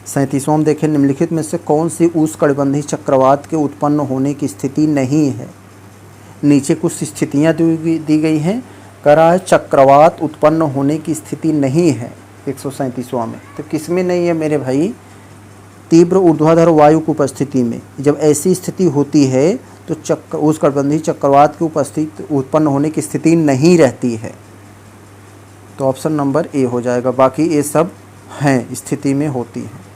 37वां देखें, निम्नलिखित में से कौन सी उष्णकटिबंधीय चक्रवात के उत्पन्न होने की स्थिति नहीं है? नीचे कुछ स्थितियाँ दी गई हैं, कह रहा है चक्रवात उत्पन्न होने की स्थिति नहीं है 137वां में। तो किस में नहीं है मेरे भाई? तीव्र ऊर्ध्वाधर वायु की उपस्थिति में, जब ऐसी स्थिति होती है तो उष्णकटिबंधीय चक्रवात की उत्पन्न होने की स्थिति नहीं रहती है। तो ऑप्शन नंबर ए हो जाएगा, बाकी ये सब हैं स्थिति में होती है।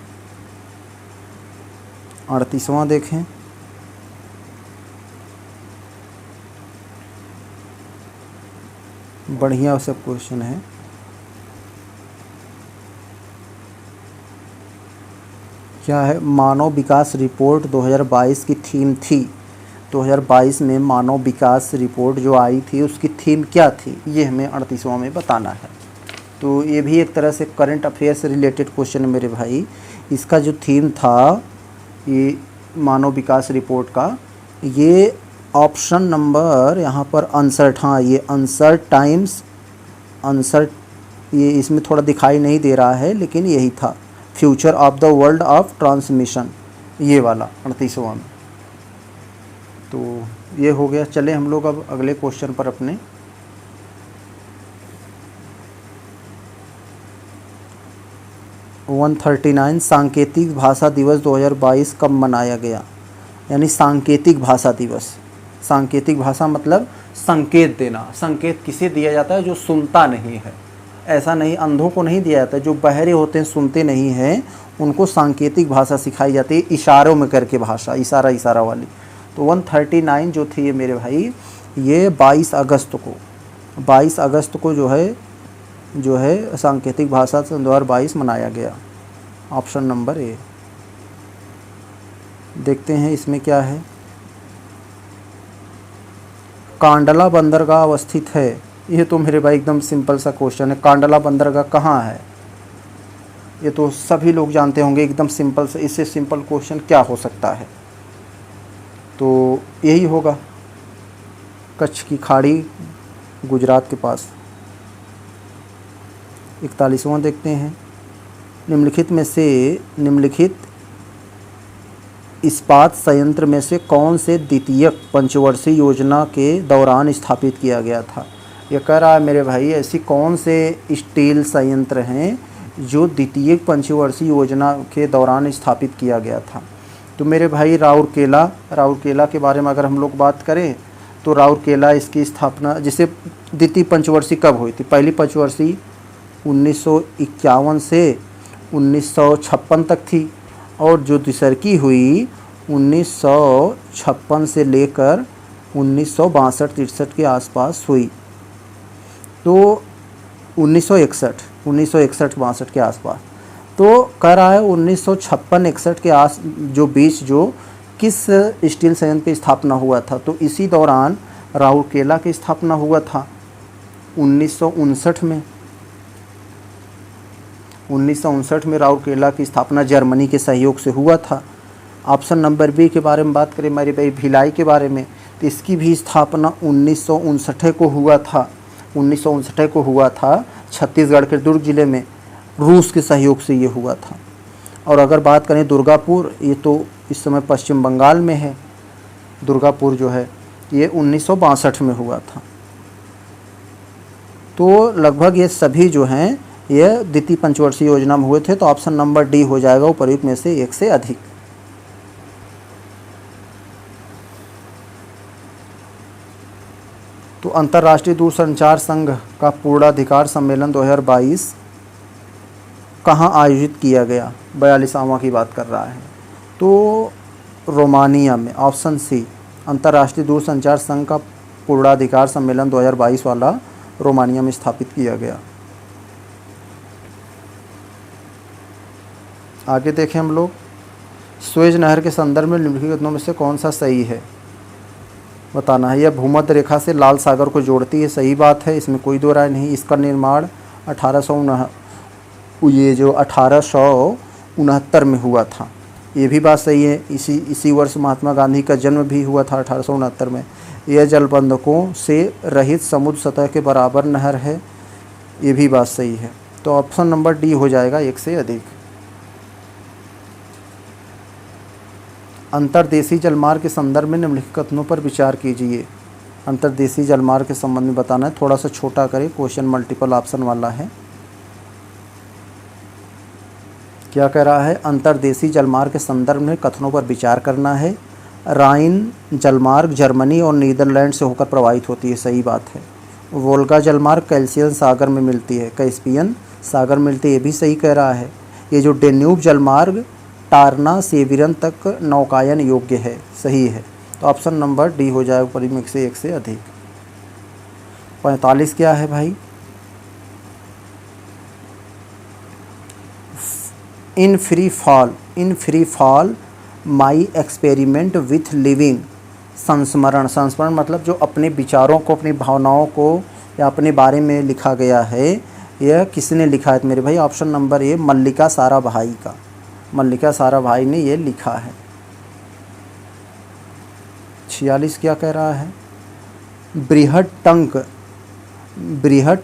38वां देखें, बढ़िया सब क्वेश्चन है। क्या है, मानव विकास रिपोर्ट 2022 की थीम थी। 2022 में मानव विकास रिपोर्ट जो आई थी उसकी थीम क्या थी, ये हमें 38वां में बताना है। तो ये भी एक तरह से करंट अफेयर से रिलेटेड क्वेश्चन है मेरे भाई। इसका जो थीम था ये मानव विकास रिपोर्ट का, ये ऑप्शन नंबर यहाँ पर अनसर्ट, हाँ ये अनसर्ट टाइम्स, अनसर्ट, ये इसमें थोड़ा दिखाई नहीं दे रहा है लेकिन यही था, future of the world of transmission, ये वाला 38वां में। तो ये हो गया। चले हम लोग अब अगले क्वेश्चन पर अपने। वन 39 सांकेतिक भाषा दिवस 2022 कब मनाया गया। यानी सांकेतिक भाषा दिवस, सांकेतिक भाषा मतलब संकेत देना। संकेत किसे दिया जाता है, जो सुनता नहीं है। ऐसा नहीं, अंधों को नहीं दिया जाता, जो बहरे होते हैं, सुनते नहीं हैं, उनको सांकेतिक भाषा सिखाई जाती है, इशारों में करके भाषा, इशारा इशारा वाली। तो 139 जो थी ये मेरे भाई, ये 22 अगस्त को जो है सांकेतिक भाषा 2022 मनाया गया। ऑप्शन नंबर ए। देखते हैं इसमें क्या है। कांडला बंदरगाह अवस्थित है। ये तो मेरे भाई एकदम सिंपल सा क्वेश्चन है। कांडला बंदरगाह कहाँ है, ये तो सभी लोग जानते होंगे। एकदम सिंपल से, इससे सिंपल क्वेश्चन क्या हो सकता है। तो यही होगा, कच्छ की खाड़ी, गुजरात के पास। 41वां देखते हैं। निम्नलिखित इस्पात संयंत्र में से कौन से द्वितीयक पंचवर्षीय योजना के दौरान स्थापित किया गया था। ये कह रहा है मेरे भाई, ऐसी कौन से स्टील संयंत्र हैं जो द्वितीयक पंचवर्षीय योजना के दौरान स्थापित किया गया था। तो मेरे भाई राउरकेला के बारे में अगर हम लोग बात करें तो राउरकेला, इसकी स्थापना, जिसे द्वितीय पंचवर्षीय कब हुई थी। पहली पंचवर्षीय 1951 से 1956 तक थी, और जो दूसरकी हुई 1956 से लेकर 1962-63 के आसपास हुई। तो 1961-62 के आसपास। तो कह रहा है 1956-61 के बीच जो किस स्टील संयंत्र की स्थापना हुआ था। तो इसी दौरान राउरकेला की स्थापना हुआ था 1959 में। 1959 में राउरकेला की स्थापना जर्मनी के सहयोग से हुआ था। ऑप्शन नंबर बी के बारे में बात करें मेरे भाई, भिलाई के बारे में, तो इसकी भी स्थापना 1959 को हुआ था। 1959 को हुआ था छत्तीसगढ़ के दुर्ग जिले में, रूस के सहयोग से ये हुआ था। और अगर बात करें दुर्गापुर, ये तो इस समय पश्चिम बंगाल में है। दुर्गापुर जो है ये 1962 में हुआ था। तो लगभग ये सभी जो हैं ये द्वितीय पंचवर्षीय योजना में हुए थे। तो ऑप्शन नंबर डी हो जाएगा उपर्युक्त में से एक से अधिक। तो अंतर्राष्ट्रीय दूरसंचार संघ का पूर्णाधिकार सम्मेलन 2022 कहाँ आयोजित किया गया। 42वां की बात कर रहा है। तो रोमानिया में। ऑप्शन सी, अंतर्राष्ट्रीय दूरसंचार संघ का पूर्णाधिकार सम्मेलन 2022 वाला रोमानिया में स्थापित किया गया। आगे देखें हम लोग। स्वेज नहर के संदर्भ में निम्नलिखित कथनों में से कौन सा सही है, बताना है। यह भूमध्य रेखा से लाल सागर को जोड़ती है, सही बात है, इसमें कोई दो राय नहीं। इसका निर्माण 1869 में हुआ था, ये भी बात सही है। इसी वर्ष महात्मा गांधी का जन्म भी हुआ था 1869 में। यह जलबंधकों से रहित समुद्र सतह के बराबर नहर है, ये भी बात सही है। तो ऑप्शन नंबर डी हो जाएगा एक से अधिक। अंतर्देशीय जलमार्ग के संदर्भ में निम्नलिखित कथनों पर विचार कीजिए। अंतर्देशीय जलमार्ग के संबंध में बताना है। थोड़ा सा छोटा करें, क्वेश्चन मल्टीपल ऑप्शन वाला है। क्या कह रहा है, अंतर्देशीय जलमार्ग के संदर्भ में कथनों पर विचार करना है। राइन जलमार्ग जर्मनी और नीदरलैंड से होकर प्रवाहित होती है, सही बात है। वोल्गा जलमार्ग कैल्सियन सागर में मिलती है, कैस्पियन सागर मिलती है, ये भी सही कह रहा है। ये जो डेन्यूब जलमार्ग टारना सेविरन तक नौकायन योग्य है, सही है। तो ऑप्शन नंबर डी हो जाएगा परिमित से एक से अधिक। 45 क्या है भाई, in free fall my experiment with living. संस्मरण मतलब जो अपने विचारों को, अपनी भावनाओं को या अपने बारे में लिखा गया है, यह किसने लिखा है? मेरे भाई ऑप्शन नंबर ए मल्लिका साराभाई का, मल्लिका साराभाई ने ये लिखा है। 46 क्या कह रहा है? बृहद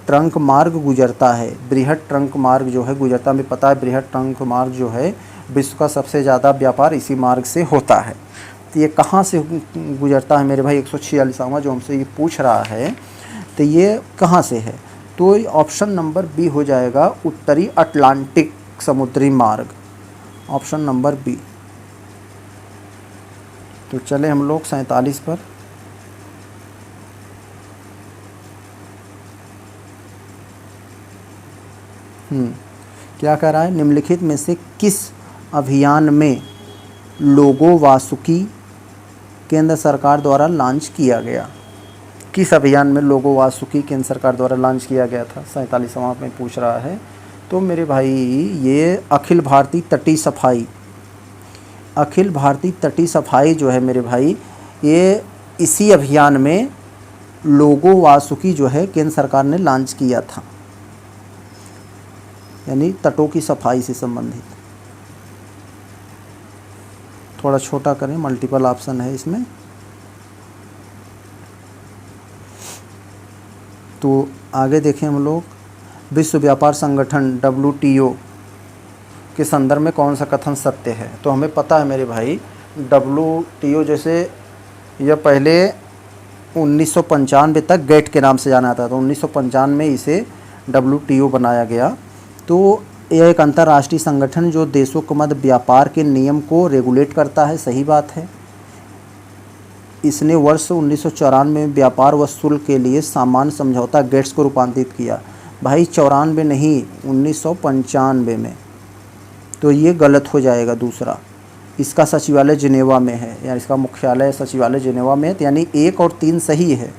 ट्रंक मार्ग गुजरता है। बृहद ट्रंक मार्ग जो है गुजरता, हमें पता है बृहद ट्रंक मार्ग जो है विश्व का सबसे ज़्यादा व्यापार इसी मार्ग से होता है। तो ये कहाँ से गुजरता है मेरे भाई? 146वां जो हमसे ये पूछ रहा है, तो ये कहाँ से है? तो ऑप्शन नंबर बी हो जाएगा, उत्तरी अटलांटिक समुद्री मार्ग, ऑप्शन नंबर बी। तो चले हम लोग 47 पर। क्या कह रहा है? निम्नलिखित में से किस अभियान में लोगो वासुकी केंद्र सरकार द्वारा लॉन्च किया गया? किस अभियान में लोगो वासुकी केंद्र सरकार द्वारा लॉन्च किया गया था? 47वां में पूछ रहा है। तो मेरे भाई ये अखिल भारतीय तटीय सफाई जो है मेरे भाई, ये इसी अभियान में लोगो वासुकी जो है केंद्र सरकार ने लॉन्च किया था, यानी तटों की सफाई से संबंधित। थोड़ा छोटा करें, मल्टीपल ऑप्शन है इसमें। तो आगे देखें हम लोग, विश्व व्यापार संगठन WTO के संदर्भ में कौन सा कथन सत्य है? तो हमें पता है मेरे भाई, WTO जैसे यह पहले 1995 तक गेट के नाम से जाना जाता था, तो 1995 में इसे WTO बनाया गया। तो यह एक अंतर्राष्ट्रीय संगठन जो देशों के मध्य व्यापार के नियम को रेगुलेट करता है, सही बात है। इसने वर्ष 1994 में व्यापार व शुल्क के लिए सामान्य समझौता गेट्स को रूपांतरित किया। भाई 94 नहीं, 1995 में। तो ये गलत हो जाएगा दूसरा। इसका सचिवालय जिनेवा में है, या इसका मुख्यालय सचिवालय जिनेवा में है, यानी 1 और 3 सही है।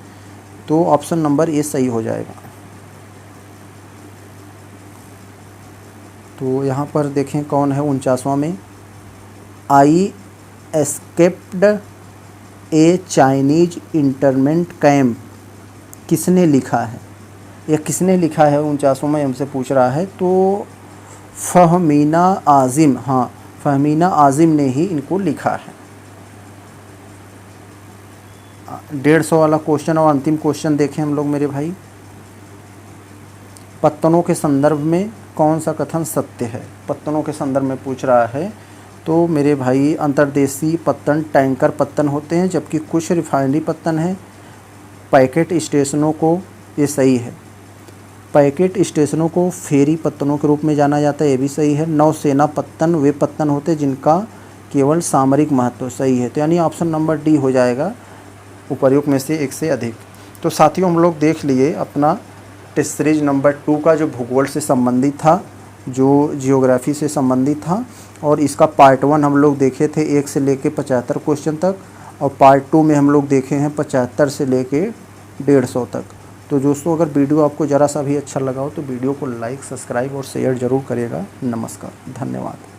तो ऑप्शन नंबर ए सही हो जाएगा। तो यहाँ पर देखें कौन है 49वां में, आई एस्केप्ड ए चाइनीज इंटरमेंट कैम्प, किसने लिखा है? यह किसने लिखा है 49वां में हमसे पूछ रहा है। तो फहमीना आज़िम, हाँ फहमीना आज़िम ने ही इनको लिखा है। 150 वाला क्वेश्चन और अंतिम क्वेश्चन देखें हम लोग मेरे भाई। पत्तनों के संदर्भ में कौन सा कथन सत्य है? पत्तनों के संदर्भ में पूछ रहा है। तो मेरे भाई अंतर्देशीय पत्तन टैंकर पत्तन होते हैं, जबकि कुछ रिफाइनरी पत्तन है। पैकेट स्टेशनों को, ये सही है, पैकेट स्टेशनों को फेरी पत्तनों के रूप में जाना जाता है, ये भी सही है। नौसेना पत्तन वे पत्तन होते हैं जिनका केवल सामरिक महत्व, सही है। तो यानी ऑप्शन नंबर डी हो जाएगा उपर्युक्त में से एक से अधिक। तो साथियों हम लोग देख लिए अपना टेस्ट सीरीज नंबर 2 का, जो भूगोल से संबंधित था, जो जियोग्राफी से संबंधित था, और इसका पार्ट 1 हम लोग देखे थे 1 से लेके 75 क्वेश्चन तक, और पार्ट 2 में हम लोग देखे हैं 75 से लेके 150 तक। तो दोस्तों अगर वीडियो आपको ज़रा सा भी अच्छा लगा हो तो वीडियो को लाइक, सब्सक्राइब और शेयर ज़रूर करिएगा। नमस्कार, धन्यवाद।